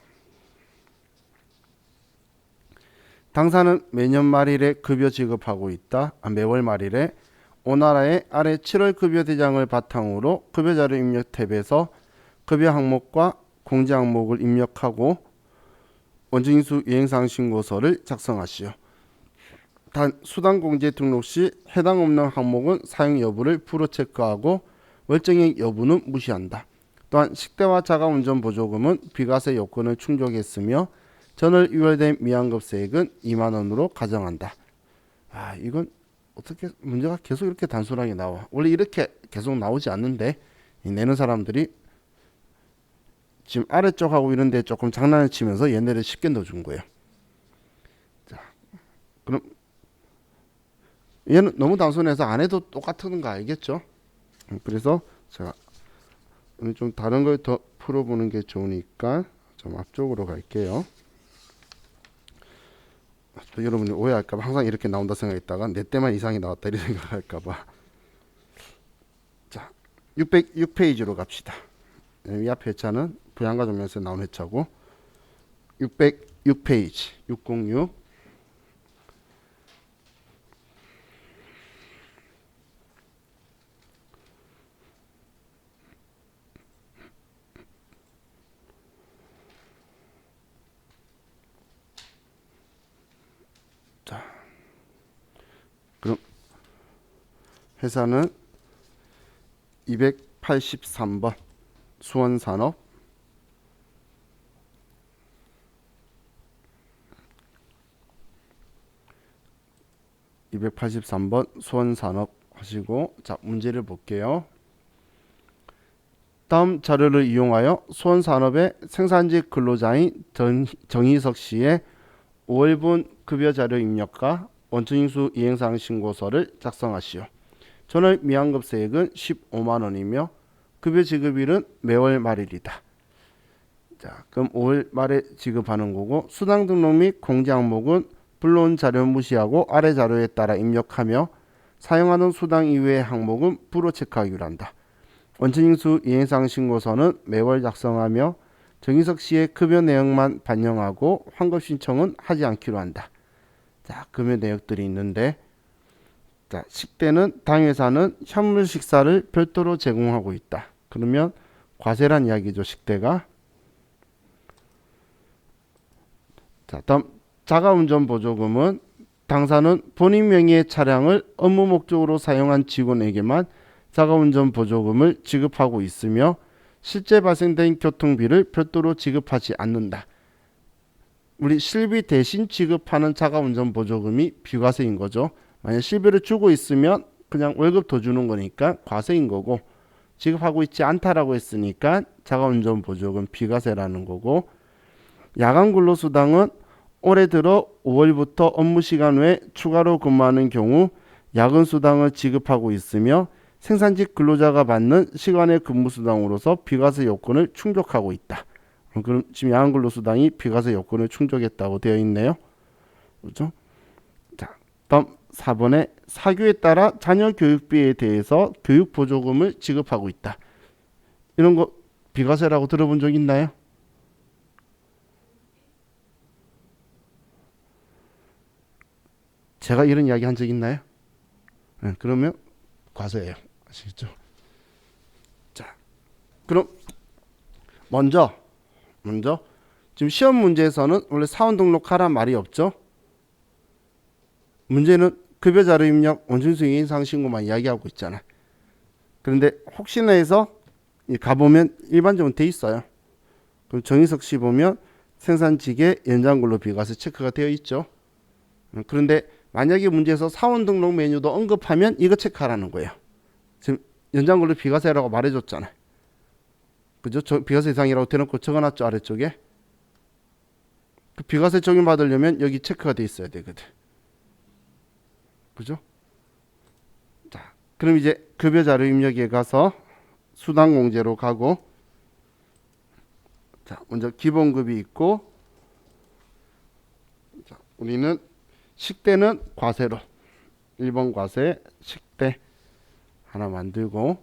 당사는 매년 말일에 급여 지급하고 있다. 매월 말일에 오나라의 아래 7월 급여 대장을 바탕으로 급여 자료 입력 탭에서 급여 항목과 공제 항목을 입력하고 원증인수 이행사항 신고서를 작성하시오. 단 수당 공제 등록 시 해당 없는 항목은 사용 여부를 프로 체크하고 월정액 여부는 무시한다. 또한 식대와 자가운전 보조금은 비과세 요건을 충족했으며 전월 유월된 미환급세액은 2만 원으로 가정한다. 이건 어떻게 문제가 계속 이렇게 단순하게 나와. 원래 이렇게 계속 나오지 않는데 내는 사람들이 지금 아래쪽하고 이런 데 조금 장난을 치면서 얘네를 쉽게 넣어준 거예요. 자, 그럼 얘는 너무 단순해서 안 해도 똑같은 거 알겠죠? 그래서 제가 좀 다른 걸 더 풀어보는 게 좋으니까 좀 앞쪽으로 갈게요. 여러분이 오해할까봐 항상 이렇게 나온다 생각했다가 내 때만 이상이 나왔다 이렇게 생각할까봐. 자, 606페이지로 갑시다. 이 앞에 회차는 부양가 정면에서 나온 회차고 606페이지 606. 자, 그럼 회사는 283번 수원산업 283번 수원산업 하시고, 자, 문제를 볼게요. 다음 자료를 이용하여 수원산업의 생산직 근로자인 정희석 씨의 5월분 급여 자료 입력과 원천징수 이행사항 신고서를 작성하시오. 전월 미환급세액은 15만 원이며 급여 지급일은 매월 말일이다. 자, 그럼 5월 말에 지급하는 거고, 수당 등록 및 공제 항목은 불러온 자료 무시하고 아래 자료에 따라 입력하며 사용하는 수당 이외의 항목은 불호 체크하기로 한다. 원천징수 이행사항 신고서는 매월 작성하며 정희석 씨의 급여 내역만 반영하고 환급 신청은 하지 않기로 한다. 자, 급여 내역들이 있는데, 자, 식대는 당회사는 현물 식사를 별도로 제공하고 있다. 그러면 과세란 이야기죠, 식대가. 자, 다음 자가운전 보조금은 당사는 본인 명의의 차량을 업무 목적으로 사용한 직원에게만 자가운전 보조금을 지급하고 있으며 실제 발생된 교통비를 별도로 지급하지 않는다. 우리 실비 대신 지급하는 자가운전 보조금이 비과세인 거죠. 만약 실비를 주고 있으면 그냥 월급 더 주는 거니까 과세인 거고, 지급하고 있지 않다라고 했으니까 자가운전 보조금 비과세라는 거고, 야간 근로수당은 올해 들어 5월부터 업무시간 외에 추가로 근무하는 경우 야근 수당을 지급하고 있으며 생산직 근로자가 받는 시간의 근무수당으로서 비과세 요건을 충족하고 있다. 그럼 지금 야간 근로수당이 비과세 요건을 충족했다고 되어 있네요. 그렇죠? 자, 다음 4번에 사교에 따라 자녀 교육비에 대해서 교육보조금을 지급하고 있다. 이런 거 비과세라고 들어본 적 있나요? 제가 이런 이야기 한 적 있나요? 네, 그러면 과세예요. 아시겠죠? 자, 그럼 먼저 지금 시험 문제에서는 원래 사원 등록하란 말이 없죠. 문제는 급여 자료 입력, 원천징수 이행사항 신고만 이야기하고 있잖아. 그런데 혹시나 해서 가보면 일반적으로 돼 있어요. 그럼 정희석 씨 보면 생산직의 연장근로 비과세 체크가 되어 있죠. 그런데 만약에 문제에서 사원 등록 메뉴도 언급하면 이거 체크하라는 거예요. 지금 연장근로 비과세라고 말해줬잖아요. 그죠? 비과세 이상이라고 대놓고 적어놨죠, 아래쪽에. 그 비과세 적용받으려면 여기 체크가 돼 있어야 되거든. 그죠? 자, 그럼 이제 급여 자료 입력에 가서 수당 공제로 가고, 자, 먼저 기본급이 있고, 자, 우리는 식대는 과세로 1번 과세 식대 하나 만들고,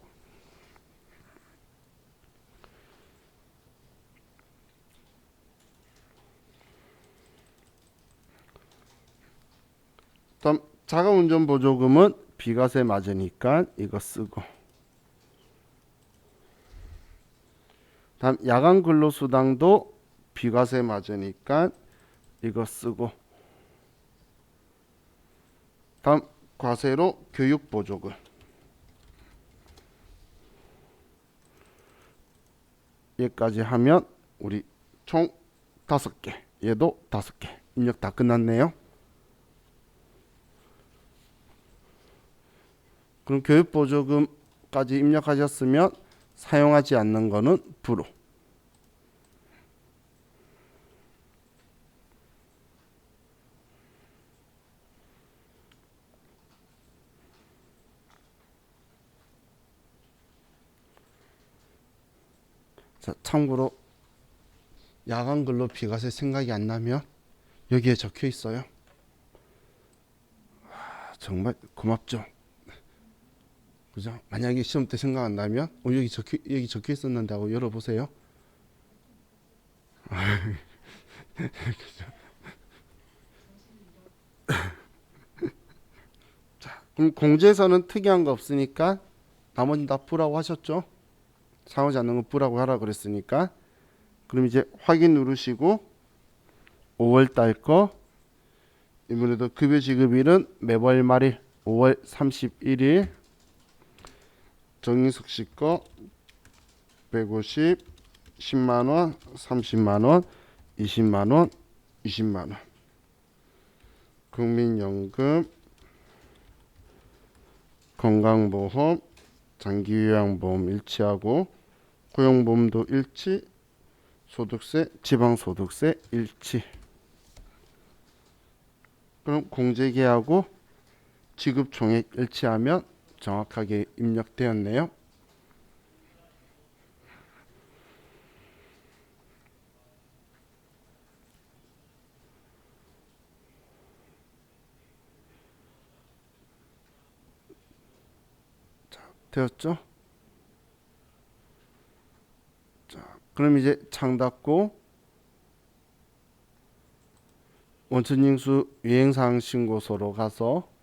다음 자가운전 보조금은 비과세 맞으니까 이거 쓰고, 다음 야간 근로수당도 비과세 맞으니까 이거 쓰고, 다음 과세로 교육보조금, 얘까지 하면 우리 총 5개, 얘도 5개 입력 다 끝났네요. 그럼 교육보조금까지 입력하셨으면 사용하지 않는 거는 불로. 자, 참고로 야간 근로 비과세 생각이 안 나면 여기에 적혀 있어요. 정말 고맙죠. 그죠? 만약에 시험 때 생각 안 나면 여기 적혀 있었는데 하고 열어보세요. 자, 그럼 공제에서는 특이한 거 없으니까 나머지는 다 V라고 하셨죠? 사용하지 않는 거 V라고 하라 그랬으니까. 그럼 이제 확인 누르시고 5월 달 거, 이번에도 급여 지급일은 매월 말일 5월 31일, 정인숙 씨 거 150, 10만원, 30만원, 20만원, 20만원. 국민연금, 건강보험, 장기요양보험 일치하고, 고용보험도 일치, 소득세, 지방소득세 일치. 그럼 공제계하고 지급총액 일치하면 정확하게 입력되었네요. 자, 되었죠? 자, 그럼 이제 창 닫고 원천징수 유행사항 신고서로 가서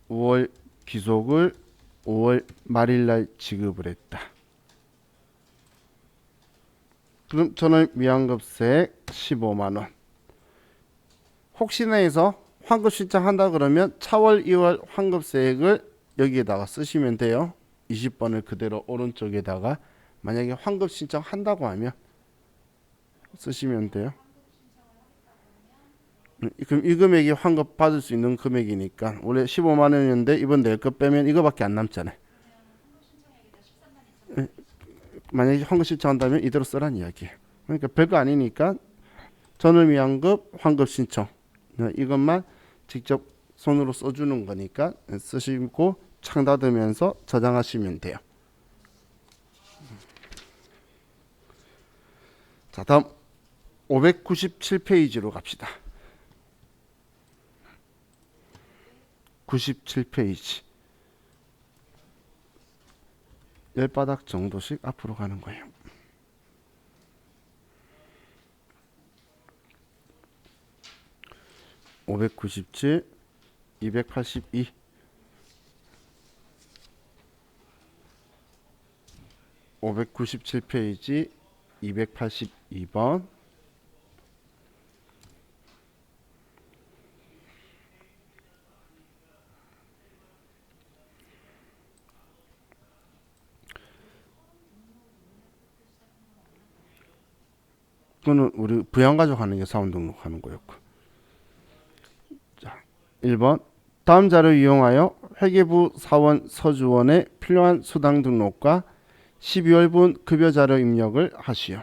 5월 귀속을 5월 말일날 지급을 했다. 그럼 저는 미환급세액 15만원. 혹시나 해서 환급 신청한다 그러면 차월 2월 환급세액을 여기에다가 쓰시면 돼요. 20번을 그대로 오른쪽에다가 만약에 환급 신청한다고 하면 쓰시면 돼요. 그럼 이 금액이 환급 받을 수 있는 금액이니까 원래 15만 원이었는데 이번 낼 거 빼면 이거밖에 안 남잖아요. 만약에 환급 신청한다면 이대로 쓰란 이야기예요. 그러니까 별거 아니니까 전월미환급 환급 신청 이것만 직접 손으로 써주는 거니까 쓰시고 창 닫으면서 저장하시면 돼요. 자, 다음 597페이지로 갑시다. 97페이지 10바닥 정도씩 앞으로 가는 거예요. (597) (282) (597페이지) (282번) 그거는 우리 부양가족 하는 게 사원 등록하는 거였고. 자, 1번 다음 자료를 이용하여 회계부 사원 서주원에 필요한 수당 등록과 12월분 급여 자료 입력을 하시오.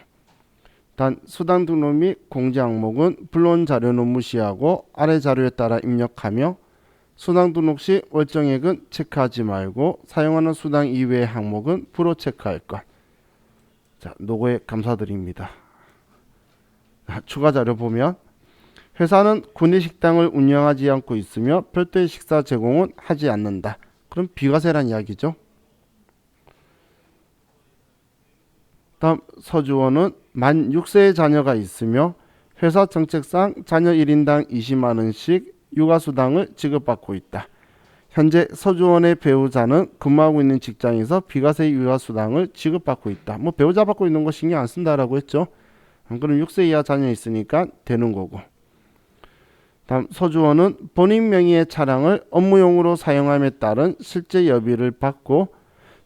단 수당 등록 및 공제 항목은 불러온 자료는 무시하고 아래 자료에 따라 입력하며 수당 등록 시 월정액은 체크하지 말고 사용하는 수당 이외의 항목은 불어 체크할 것. 자, 노고에 감사드립니다. 추가 자료 보면 회사는 구내식당을 운영하지 않고 있으며 별도의 식사 제공은 하지 않는다. 그럼 비과세란 이야기죠. 다음 서주원은 만 6세의 자녀가 있으며 회사 정책상 자녀 1인당 20만 원씩 육아수당을 지급받고 있다. 현재 서주원의 배우자는 근무하고 있는 직장에서 비과세 육아수당을 지급받고 있다. 뭐 배우자 받고 있는 거 신경 안 쓴다라고 했죠. 그럼 6세 이하 자녀 있으니까 되는 거고. 다음 서주원은 본인 명의의 차량을 업무용으로 사용함에 따른 실제 여비를 받고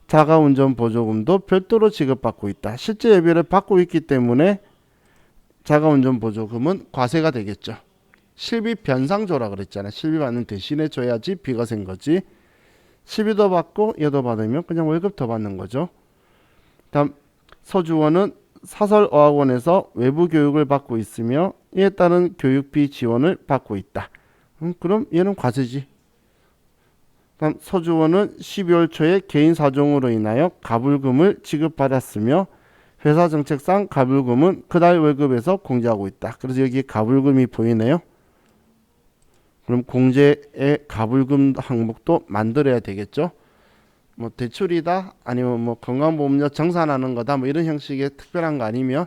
자가운전 보조금도 별도로 지급받고 있다. 실제 여비를 받고 있기 때문에 자가운전 보조금은 과세가 되겠죠. 실비 변상조라 그랬잖아요. 실비 받는 대신에 줘야지 비과세인 거지. 실비도 받고 얘도 받으면 그냥 월급 더 받는 거죠. 다음 서주원은 사설어학원에서 외부 교육을 받고 있으며 이에 따른 교육비 지원을 받고 있다. 그럼 얘는 과세지. 다음 서주원은 12월 초에 개인 사정으로 인하여 가불금을 지급받았으며 회사 정책상 가불금은 그달 월급에서 공제하고 있다. 그래서 여기 가불금이 보이네요. 그럼 공제의 가불금 항목도 만들어야 되겠죠. 뭐 대출이다 아니면 뭐 건강보험료 정산하는 거다 뭐 이런 형식의 특별한 거 아니면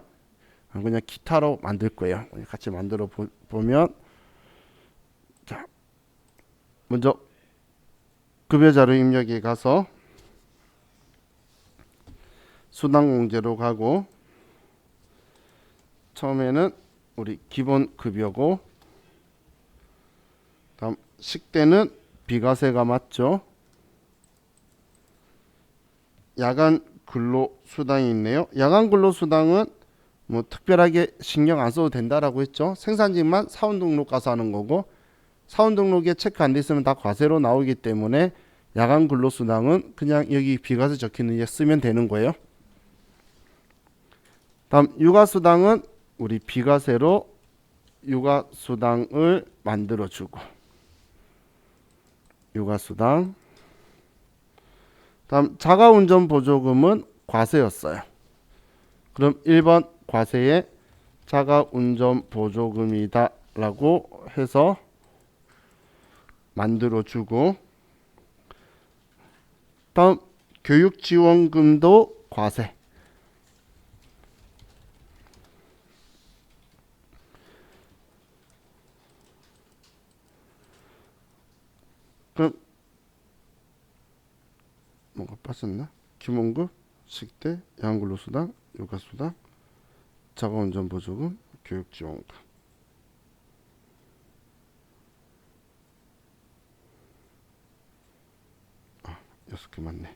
그냥 기타로 만들 거예요. 같이 만들어 보면 자 먼저 급여자료 입력에 가서 수당공제로 가고 처음에는 우리 기본급여고 다음 식대는 비과세가 맞죠. 야간 근로수당이 있네요. 야간 근로수당은 뭐 특별하게 신경 안 써도 된다라고 했죠. 생산직만 사원 등록 가서 하는 거고 사원 등록에 체크 안 돼 있으면 다 과세로 나오기 때문에 야간 근로수당은 그냥 여기 비과세 적혀있는 게 쓰면 되는 거예요. 다음 육아수당은 우리 비과세로 육아수당을 만들어주고 육아수당 다음 자가운전 보조금은 과세였어요. 그럼 1번 과세에 자가운전 보조금이다 라고 해서 만들어주고 다음 교육지원금도 과세 그럼 뭐가 빠졌나? 기본급, 식대, 야간근로수당, 육아수당, 자가운전 보조금, 교육지원금. 6개 맞네.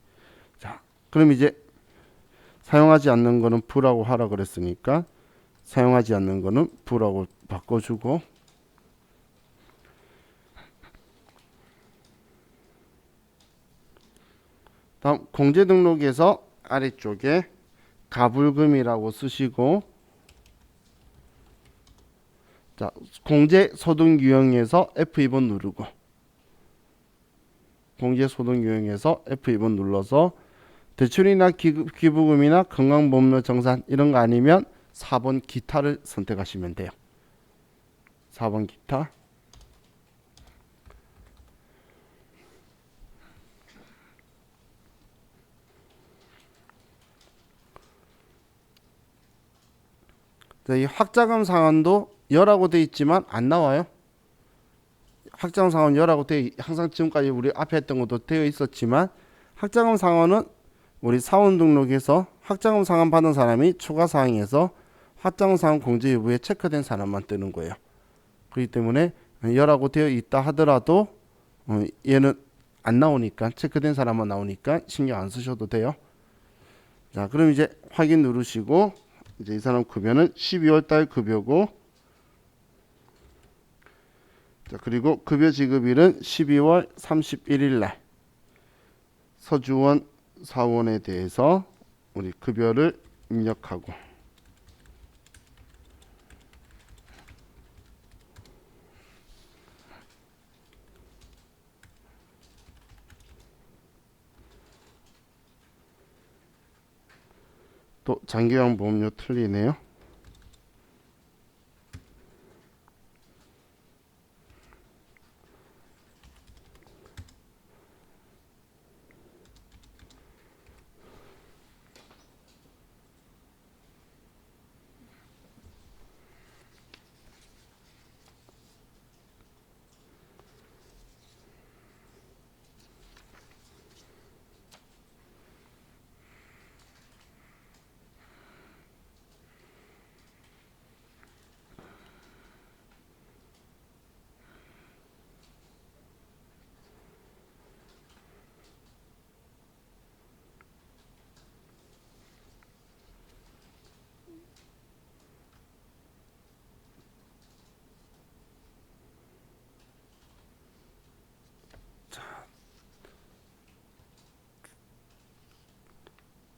자, 그럼 이제 사용하지 않는 거는 부라고 하라 그랬으니까 사용하지 않는 거는 부라고 바꿔주고 다음 공제 등록에서 아래쪽에 가불금이라고 쓰시고 자 공제 소득 유형에서 F2번 누르고 공제 소득 유형에서 F2번 눌러서 대출이나 기부금이나 건강보험료 정산 이런 거 아니면 4번 기타를 선택하시면 돼요. 4번 기타 이 확자금 상환도 여라고 되어 있지만 안 나와요. 확자금 상환 여라고 되어 항상 지금까지 우리 앞에 했던 것도 되어 있었지만 확자금 상환은 우리 사원 등록에서 확자금 상환 받은 사람이 추가 사항에서 확자금 상환 공제 여부에 체크된 사람만 뜨는 거예요. 그렇기 때문에 여라고 되어 있다 하더라도 얘는 안 나오니까 체크된 사람만 나오니까 신경 안 쓰셔도 돼요. 자, 그럼 이제 확인 누르시고 이제 이 사람 급여는 12월 달 급여고 자, 그리고 급여 지급일은 12월 31일 날 서주원 사원에 대해서 우리 급여를 입력하고 또 장기요양보험료 틀리네요.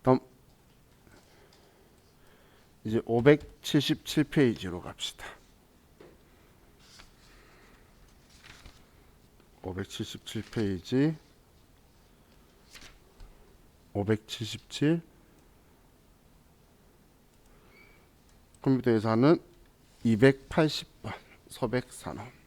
다음 이제 577페이지로 갑시다. 577페이지 577 컴퓨터 예산은 280번 서백산업.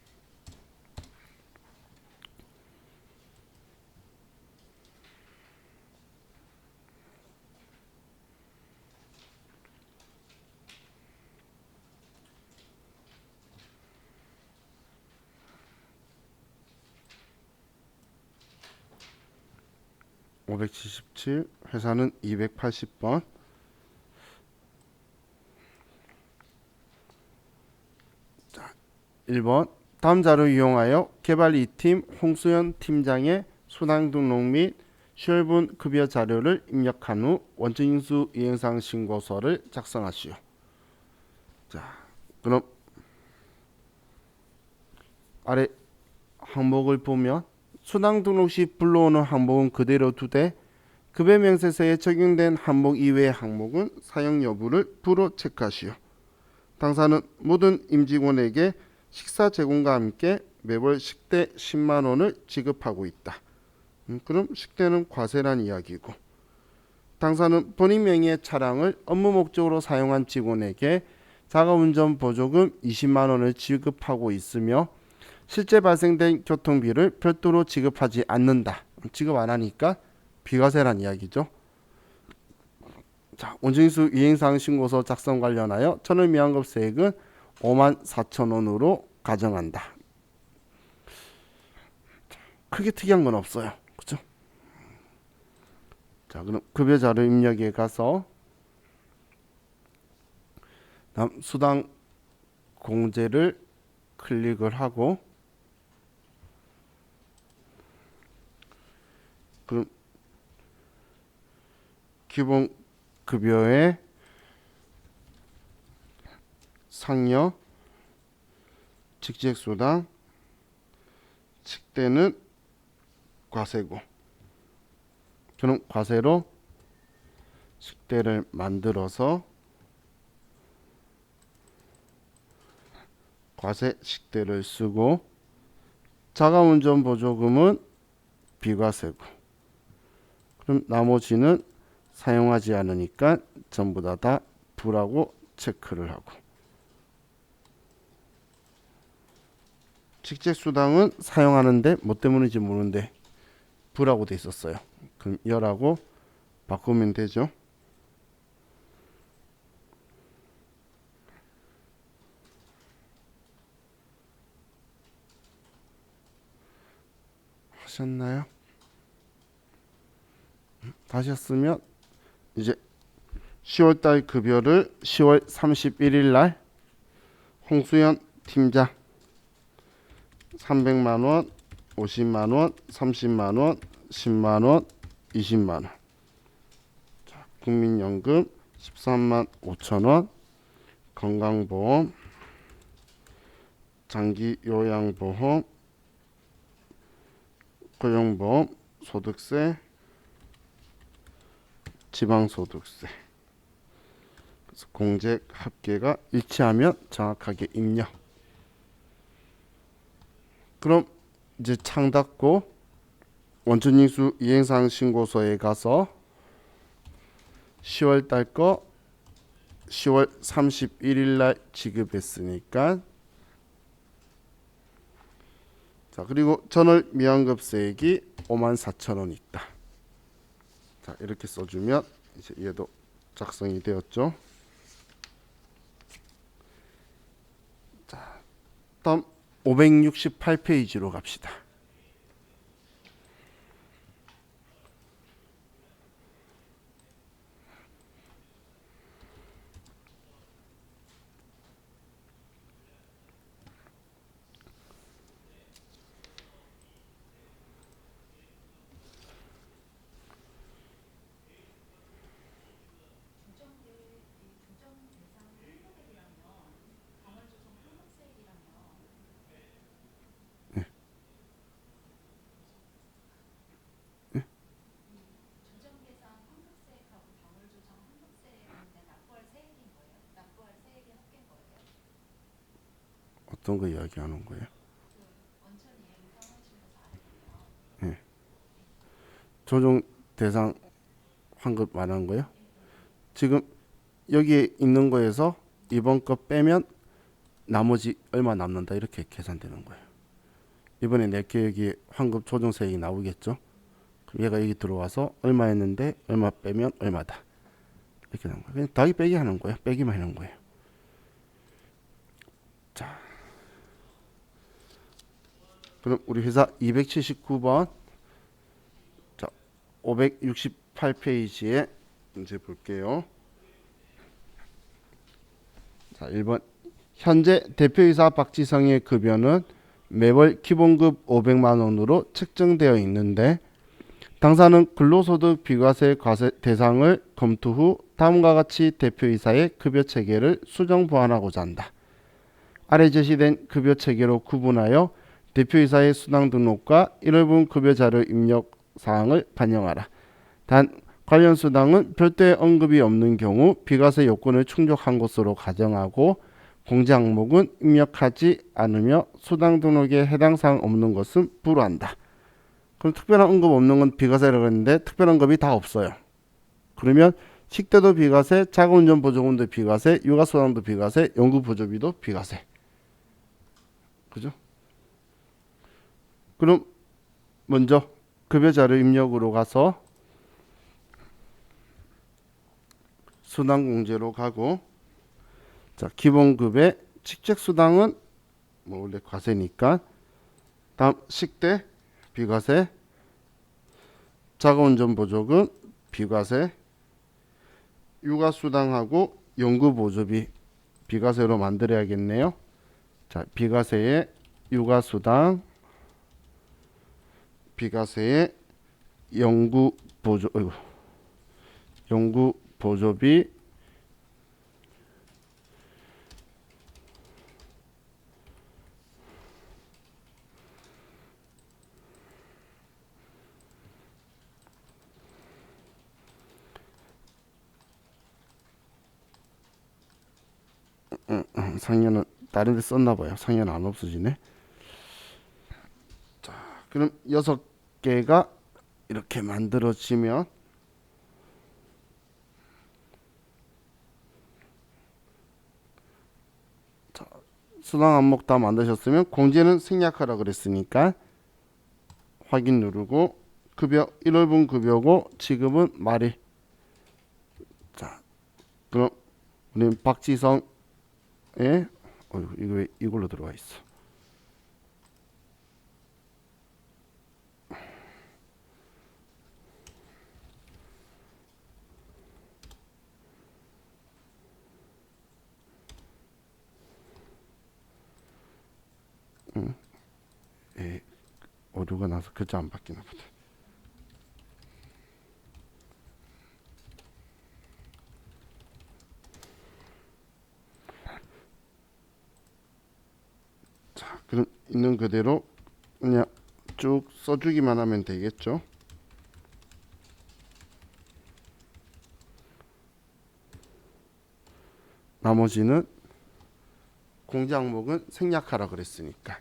(577) 회사는 280번. 자, 1번 다음 자료를 이용하여 개발 2팀 홍수연 팀장의 수당 등록 및 10월분 급여 자료를 입력한 후 원천징수 이행사항 신고서를 작성하시오. 자, 그럼 아래 항목을 보면 수당 등록 시 불러오는 항목은 그대로 두되 급여 명세서에 적용된 항목 이외의 항목은 사용 여부를 부로 체크하시오. 당사는 모든 임직원에게 식사 제공과 함께 매월 식대 10만 원을 지급하고 있다. 그럼 식대는 과세란 이야기고, 당사는 본인 명의의 차량을 업무 목적으로 사용한 직원에게 자가운전 보조금 20만 원을 지급하고 있으며 실제 발생된 교통비를 별도로 지급하지 않는다. 지급 안 하니까 비과세란 이야기죠. 자, 원천징수 이행사항 신고서 작성 관련하여 천월 미환급세액은 54,000원으로 가정한다. 크게 특이한 건 없어요. 그죠? 자, 그럼 급여 자료 입력에 가서 다음 수당 공제를 클릭을 하고, 그럼 기본 급여의 상여, 직책수당, 식대는 과세고, 저는 과세로 식대를 만들어서 과세 식대를 쓰고, 자가운전 보조금은 비과세고, 그럼 나머지는 사용하지 않으니까 전부 다 부라고 체크를 하고, 직책수당은 사용하는데 뭐 때문인지 모르는데 부라고 돼 있었어요. 그럼 열하고 바꾸면 되죠. 하셨나요? 하셨으면 이제 10월달 급여를 10월 31일 날 홍수연 팀장 300만원, 50만원, 30만원, 10만원, 20만원. 자, 국민연금 13만 5천원, 건강보험, 장기요양보험, 고용보험, 소득세, 지방소득세. 그래서 공제 합계가 일치하면 정확하게 입력. 그럼 이제 창 닫고 원천징수 이행사항 신고서에 가서 10월 달 거 10월 31일 날 지급했으니까 자 그리고 전월 미환급세액이 54,000원 있다. 자 이렇게 써주면 이제 얘도 작성이 되었죠. 자 다음 568페이지로 갑시다. 어떤 거 이야기하는 거예요? 네. 조정 대상 환급 말하는 거예요? 지금 여기에 있는 거에서 이번 거 빼면 나머지 얼마 남는다 이렇게 계산되는 거예요. 이번에 내게 여기 환급 조정세액이 나오겠죠? 그럼 얘가 여기 들어와서 얼마였는데 얼마 빼면 얼마다 이렇게 되는 거예요. 그냥 더하기 빼기 하는 거예요. 빼기만 하는 거예요. 자, 그럼 우리 회사 279번 자 568페이지에 이제 볼게요. 자 1번 현재 대표이사 박지성의 급여는 매월 기본급 500만 원으로 책정되어 있는데 당사는 근로소득 비과세 과세 대상을 검토 후 다음과 같이 대표이사의 급여 체계를 수정 보완하고자 한다. 아래 제시된 급여 체계로 구분하여 대표이사의 수당 등록과 1월분 급여 자료 입력 사항을 반영하라. 단 관련 수당은 별도의 언급이 없는 경우 비과세 요건을 충족한 것으로 가정하고 공제 항목은 입력하지 않으며 수당 등록에 해당 사항 없는 것은 불허한다. 그럼 특별한 언급 없는 건 비과세라고 했는데 특별한 언급이 다 없어요. 그러면 식대도 비과세, 자가운전 보조금도 비과세, 육아수당도 비과세, 연구보조비도 비과세. 그죠? 그럼 먼저 급여자료 입력으로 가서 수당 공제로 가고 자 기본급의 직책수당은 뭐 원래 과세니까 다음 식대 비과세, 자가운전 보조금 비과세, 육아수당하고 연구보조비 비과세로 만들어야겠네요. 자 비과세의 육아수당, 비과세의 연구보조비 상여는 다른 데 썼나 봐요. 상여는 안 없어지네. 자, 그럼 6개가 이렇게 만들어지면 자, 수당 항목 다 만드셨으면 공제는 생략하라 그랬으니까 확인 누르고 급여 1월분 급여고 지급은 말일. 자, 그럼 우리는 박지성의 이거 왜 이걸로 들어가 있어? 오류가 나서 글자 안 바뀌나 보다. 자, 그럼 있는 그대로 그냥 쭉 써주기만 하면 되겠죠. 나머지는 공제 항목은 생략하라 그랬으니까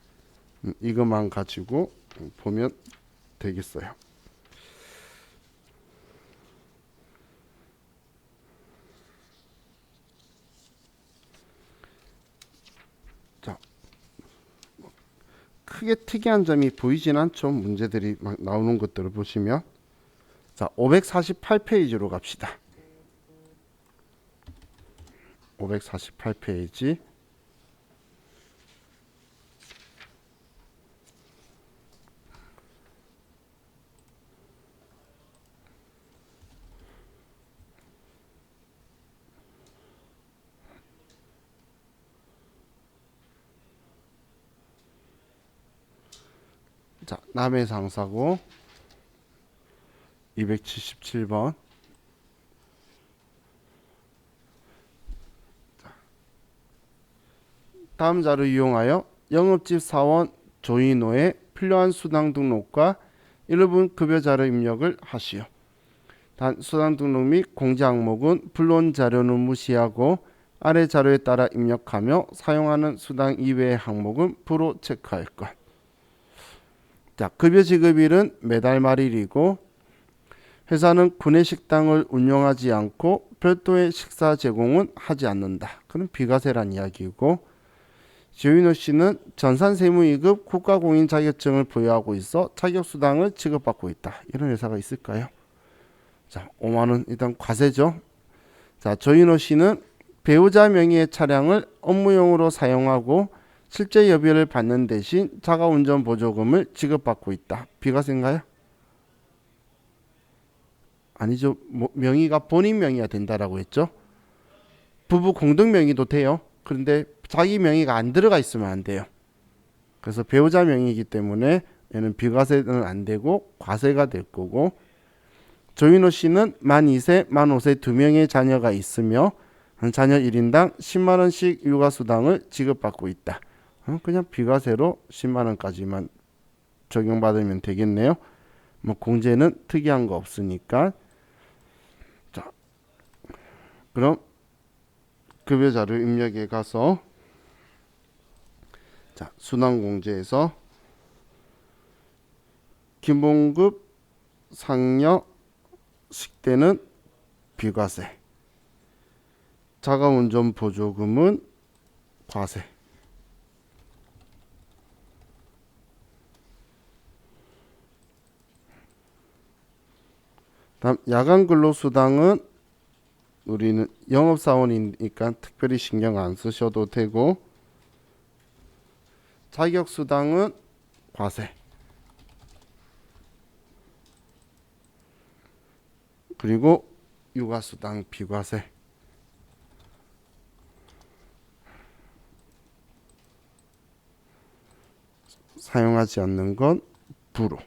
이것만 가지고 보면 되겠어요. 크게 특이한 점이 보이진 않죠. 문제들이 막 나오는 것들을 보시면. 자, 548페이지로 갑시다. 548페이지. 자, 남의 상사고 277번. 다음 자를 이용하여 영업집 사원 조인호의 필요한 수당 등록과 일부 급여자료 입력을 하시오. 단 수당 등록 및 공제 항목은 불론 자료는 무시하고 아래 자료에 따라 입력하며 사용하는 수당 이외의 항목은 불로 체크할 것. 자, 급여 지급일은 매달 말일이고 회사는 구내식당을 운영하지 않고 별도의 식사 제공은 하지 않는다. 그럼 비과세란 이야기고, 조인호 씨는 전산세무이급 국가공인 자격증을 보유하고 있어 자격수당을 지급받고 있다. 이런 회사가 있을까요? 자, 5만원 일단 과세죠. 자, 조인호 씨는 배우자 명의의 차량을 업무용으로 사용하고 실제 여비를 받는 대신 자가운전 보조금을 지급받고 있다. 비과세인가요? 아니죠. 명의가 본인 명의가 된다라고 했죠. 부부 공동 명의도 돼요. 그런데 자기 명의가 안 들어가 있으면 안 돼요. 그래서 배우자 명의이기 때문에 얘는 비과세는 안 되고 과세가 될 거고, 조인호 씨는 만 2세, 만 5세 두 명의 자녀가 있으며 자녀 1인당 10만 원씩 육아수당을 지급받고 있다. 그냥 비과세로 10만 원까지만 적용받으면 되겠네요. 뭐 공제는 특이한 거 없으니까. 자, 그럼 급여자료 입력에 가서 자, 수당공제에서 기본급 상여 식대는 비과세, 자가운전 보조금은 과세. 다음 야간 근로수당은 우리는 영업사원이니까 특별히 신경 안 쓰셔도 되고, 자격수당은 과세, 그리고 육아수당 비과세. 사용하지 않는 건 불로.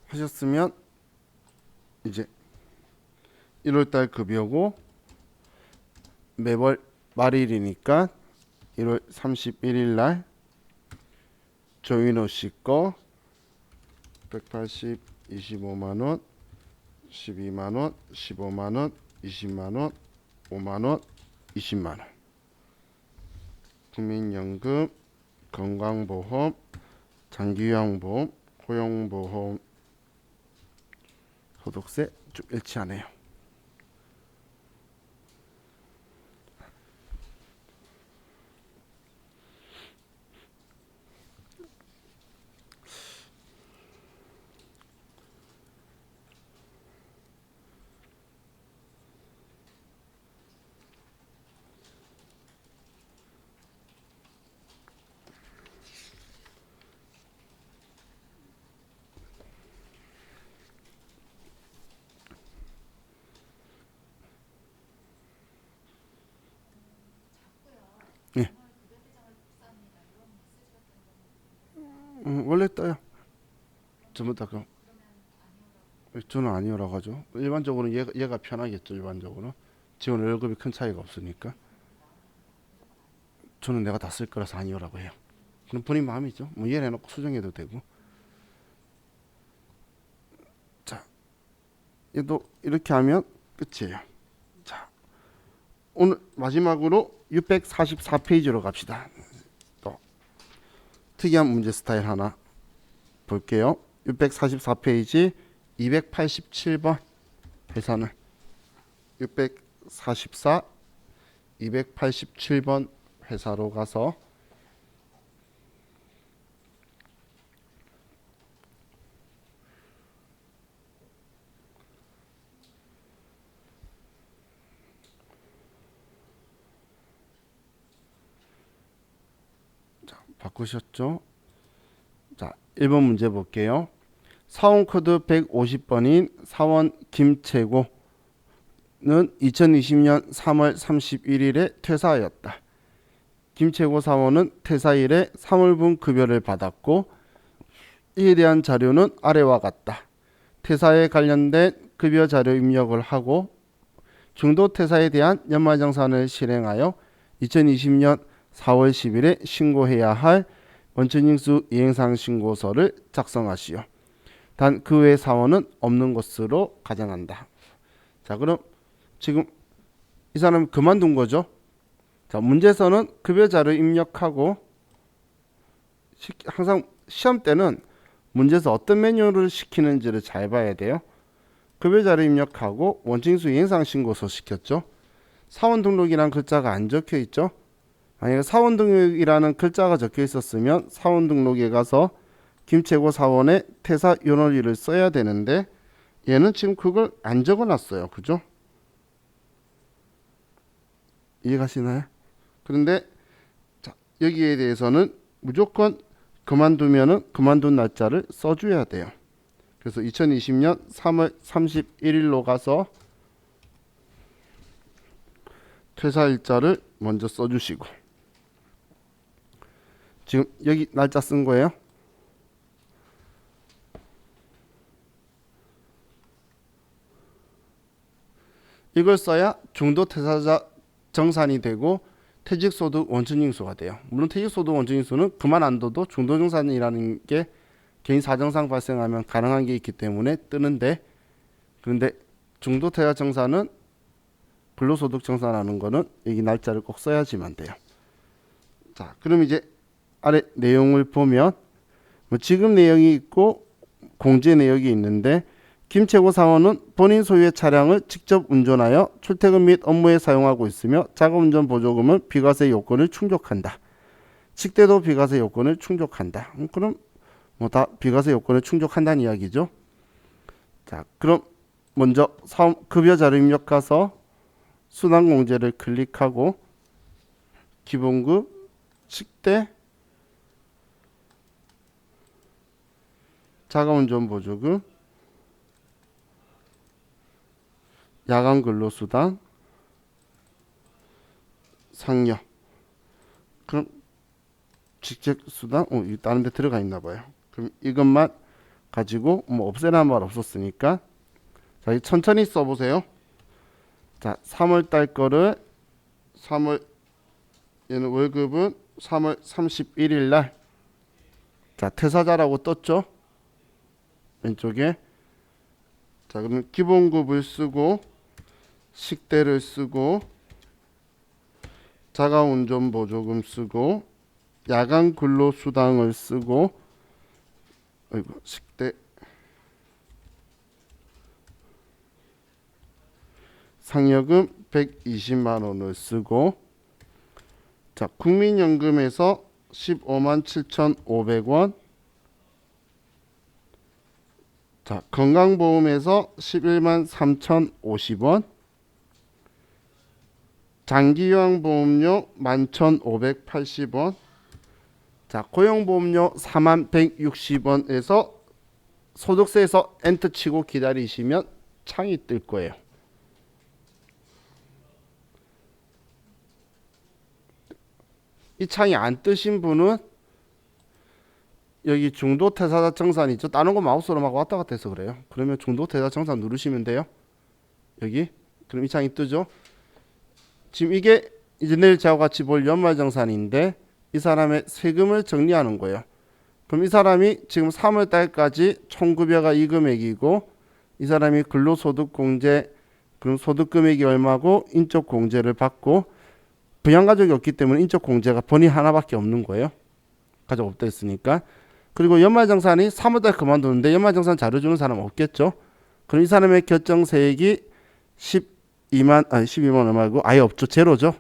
하셨으면 이제 1월달 급여고 매월 말일이니까 1월 31일 날 조인호 씨 거 180, 25만 원, 12만 원, 15만 원, 20만 원, 5만 원, 20만 원. 국민연금, 건강보험, 장기요양보험, 고용보험, 소득세 좀 일치하네요. 예. 원래 떠요. 전부 다 그. 저는 아니오라고 하죠. 일반적으로는 얘가 편하겠죠. 일반적으로. 지금 월급이 큰 차이가 없으니까. 저는 내가 다 쓸 거라서 아니오라고 해요. 그럼 본인 마음이죠. 뭐 이해를 해놓고 수정해도 되고. 자, 얘도 이렇게 하면 끝이에요. 자, 오늘 마지막으로 644페이지로 갑시다. 또 특이한 문제 스타일 하나 볼게요. 644페이지 287번 회사는 644, 287번 회사로 가서 바꾸셨죠? 자, 1번 문제 볼게요. 사원 코드 150번인 사원 김채고는 2020년 3월 31일에 퇴사하였다. 김채고 사원은 퇴사일에 3월분 급여를 받았고 이에 대한 자료는 아래와 같다. 퇴사에 관련된 급여 자료 입력을 하고 중도 퇴사에 대한 연말정산을 실행하여 2020년 4월 10일에 신고해야 할 원천징수 이행사항 신고서를 작성하시오. 단 그 외 사원은 없는 것으로 가정한다. 자, 그럼 지금 이 사람이 그만둔 거죠. 자, 문제에서는 급여 자료 입력하고 항상 시험 때는 문제에서 어떤 메뉴를 시키는지를 잘 봐야 돼요. 급여 자료 입력하고 원칙수 이행사항 신고서 시켰죠. 사원 등록이란 글자가 안 적혀 있죠. 만약에 사원 등록이라는 글자가 적혀 있었으면 사원 등록에 가서 김채고 사원의 퇴사 연월일을 써야 되는데 얘는 지금 그걸 안 적어 놨어요. 그죠? 이해가시나요? 그런데 자, 여기에 대해서는 무조건 그만두면은 그만둔 날짜를 써줘야 돼요. 그래서 2020년 3월 31일로 가서 퇴사 일자를 먼저 써주시고 지금 여기 날짜 쓴 거예요. 이걸 써야 중도 퇴사자 정산이 되고 퇴직소득 원천징수가 돼요. 물론 퇴직소득 원천징수는 그만 안 둬도 중도정산이라는 게 개인 사정상 발생하면 가능한 게 있기 때문에 뜨는데 그런데 중도퇴사 정산은 근로소득 정산하는 거는 여기 날짜를 꼭 써야지만 돼요. 자, 그럼 이제 아래 내용을 보면 뭐 지급 내용이 있고 공제 내역이 있는데 김채고 사원은 본인 소유의 차량을 직접 운전하여 출퇴근 및 업무에 사용하고 있으며 자가운전 보조금은 비과세 요건을 충족한다. 식대도 비과세 요건을 충족한다. 그럼 뭐 다 비과세 요건을 충족한다는 이야기죠. 자, 그럼 먼저 급여 자료 입력 가서 순환 공제를 클릭하고 기본급, 식대, 자가운전 보조금, 야간 근로수당, 상여. 그럼 직책수당, 이 다른 데 들어가 있나 봐요. 그럼 이것만 가지고 뭐 없애라는 말 없었으니까 자, 천천히 써보세요. 자, 3월 달 거를 3월 얘는 월급은 3월 31일 날 자, 퇴사자라고 떴죠. 왼쪽에 자, 그럼 기본급을 쓰고 식대를 쓰고 자가운전 보조금 쓰고 야간 근로수당을 쓰고 식대 상여금 120만 원을 쓰고 자, 국민연금에서 15만 7,500원 자, 건강보험에서 11만 3,050원 장기요양보험료 11,580원 자, 고용보험료 4만 160원에서 소득세에서 엔터 치고 기다리시면 창이 뜰 거예요. 이 창이 안 뜨신 분은 여기 중도태사자 정산 있죠. 다른 거 마우스로 막 왔다 갔다 해서 그래요. 그러면 중도태사자 정산 누르시면 돼요. 여기. 그럼 이 창이 뜨죠. 지금 이게 이제 내일 저와 같이 볼 연말정산인데 이 사람의 세금을 정리하는 거예요. 그럼 이 사람이 지금 3월 달까지 총급여가 이 금액이고 이 사람이 근로소득공제 그럼 소득금액이 얼마고 인적공제를 받고 부양가족이 없기 때문에 인적공제가 번이 하나밖에 없는 거예요. 가족 없다 했으니까. 그리고 연말정산이 3월달 그만두는데 연말정산 자료 주는 사람 없겠죠. 그럼 이 사람의 결정세액이 12만 얼마고 아예 없죠. 제로죠.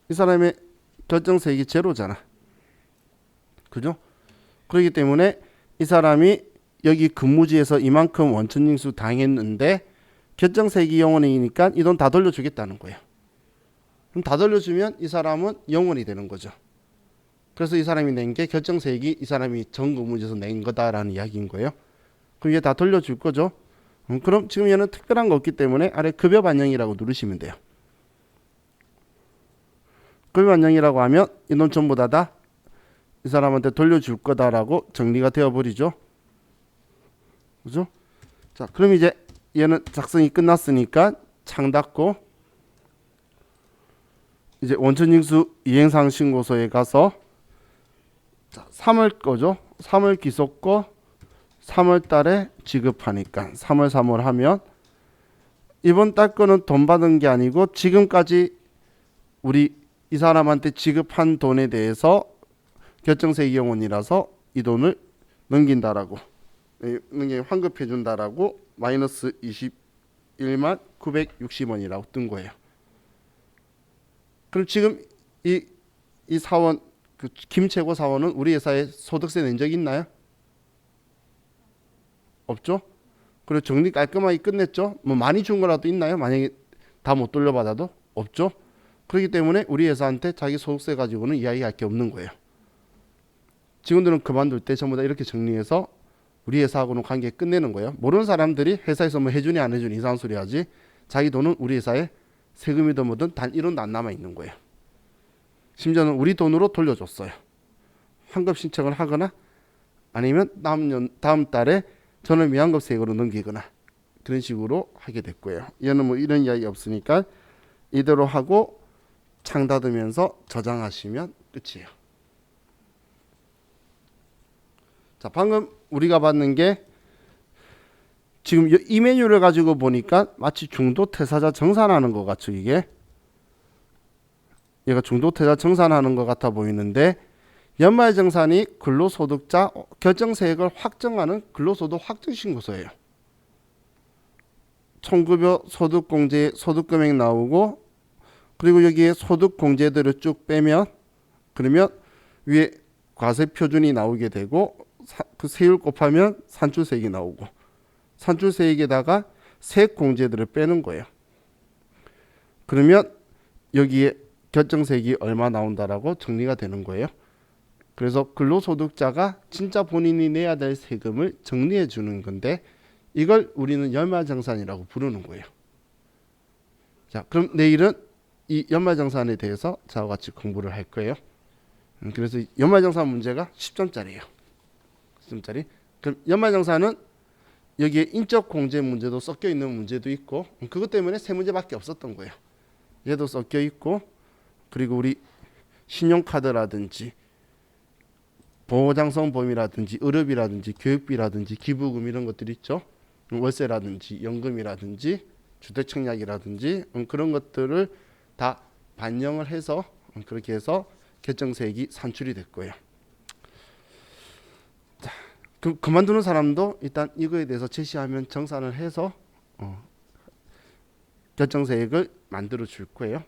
이 사람의 결정세액이 제로잖아. 그죠? 그렇기 때문에 이 사람이 여기 근무지에서 이만큼 원천징수 당했는데 결정세액이 0원이니까 이 돈 다 돌려주겠다는 거예요. 그럼 다 돌려주면 이 사람은 0원이 되는 거죠. 그래서 이 사람이 낸 게 결정세액이 이 사람이 전 근무지에서 낸 거다라는 이야기인 거예요. 그럼 얘 다 돌려줄 거죠. 그럼 지금 얘는 특별한 거 없기 때문에 아래 급여 반영이라고 누르시면 돼요. 급여 반영이라고 하면 이 돈 전부 다 이 사람한테 돌려줄 거다라고 정리가 되어버리죠. 그죠? 자, 그럼 이제 얘는 작성이 끝났으니까 창 닫고 이제 원천징수 이행사항 신고서에 가서 3월 거죠. 3월 기속 거 3월 달에 지급하니까 3월 하면 이번 달 거는 돈 받은 게 아니고 지금까지 우리 이 사람한테 지급한 돈에 대해서 결정세액 0원이라서 이 돈을 넘긴다라고 환급해 준다라고 마이너스 21만 960원이라고 뜬 거예요. 그럼 지금 이 사원 그 김채고 사원은 우리 회사에 소득세 낸 적 있나요? 없죠? 그리고 정리 깔끔하게 끝냈죠? 뭐 많이 준 거라도 있나요? 만약에 다 못 돌려받아도 없죠? 그렇기 때문에 우리 회사한테 자기 소득세 가지고는 이야기할 게 없는 거예요. 직원들은 그만둘 때 전부 다 이렇게 정리해서 우리 회사하고는 관계 끝내는 거예요. 모르는 사람들이 회사에서 뭐 해주니 안 해주니 이상한 소리 하지 자기 돈은 우리 회사에 세금이든 뭐든 단 1원도 안 남아 있는 거예요. 심지어는 우리 돈으로 돌려줬어요. 환급 신청을 하거나 아니면 다음 달에 전월 미환급세액으로 넘기거나 그런 식으로 하게 됐고요. 얘는 뭐 이런 이야기 없으니까 이대로 하고 창 닫으면서 저장하시면 끝이에요. 자, 방금 우리가 봤는 게 지금 이 메뉴를 가지고 보니까 마치 중도퇴사자 정산하는 것 같죠. 이게 얘가 중도퇴사 정산하는 것 같아 보이는데 연말정산이 근로소득자 결정세액을 확정하는 근로소득 확정신고서예요. 총급여 소득공제 소득금액 나오고 그리고 여기에 소득공제들을 쭉 빼면 그러면 위에 과세표준이 나오게 되고 그 세율 곱하면 산출세액이 나오고 산출세액에다가 세액공제들을 빼는 거예요. 그러면 여기에 결정세액이 얼마 나온다라고 정리가 되는 거예요. 그래서 근로소득자가 진짜 본인이 내야 될 세금을 정리해 주는 건데 이걸 우리는 연말정산이라고 부르는 거예요. 자, 그럼 내일은 이 연말정산에 대해서 저와 같이 공부를 할 거예요. 그래서 연말정산 문제가 10점짜리예요. 10점짜리. 그럼 연말정산은 여기에 인적공제 문제도 섞여 있는 문제도 있고 그것 때문에 세 문제밖에 없었던 거예요. 얘도 섞여 있고 그리고 우리 신용카드라든지 보장성보험이라든지 의료비라든지 교육비라든지 기부금 이런 것들 있죠. 월세라든지 연금이라든지 주택청약이라든지 그런 것들을 다 반영을 해서 그렇게 해서 결정세액이 산출이 될 거예요. 자, 그만두는 사람도 일단 이거에 대해서 제시하면 정산을 해서 결정세액을 만들어 줄 거예요.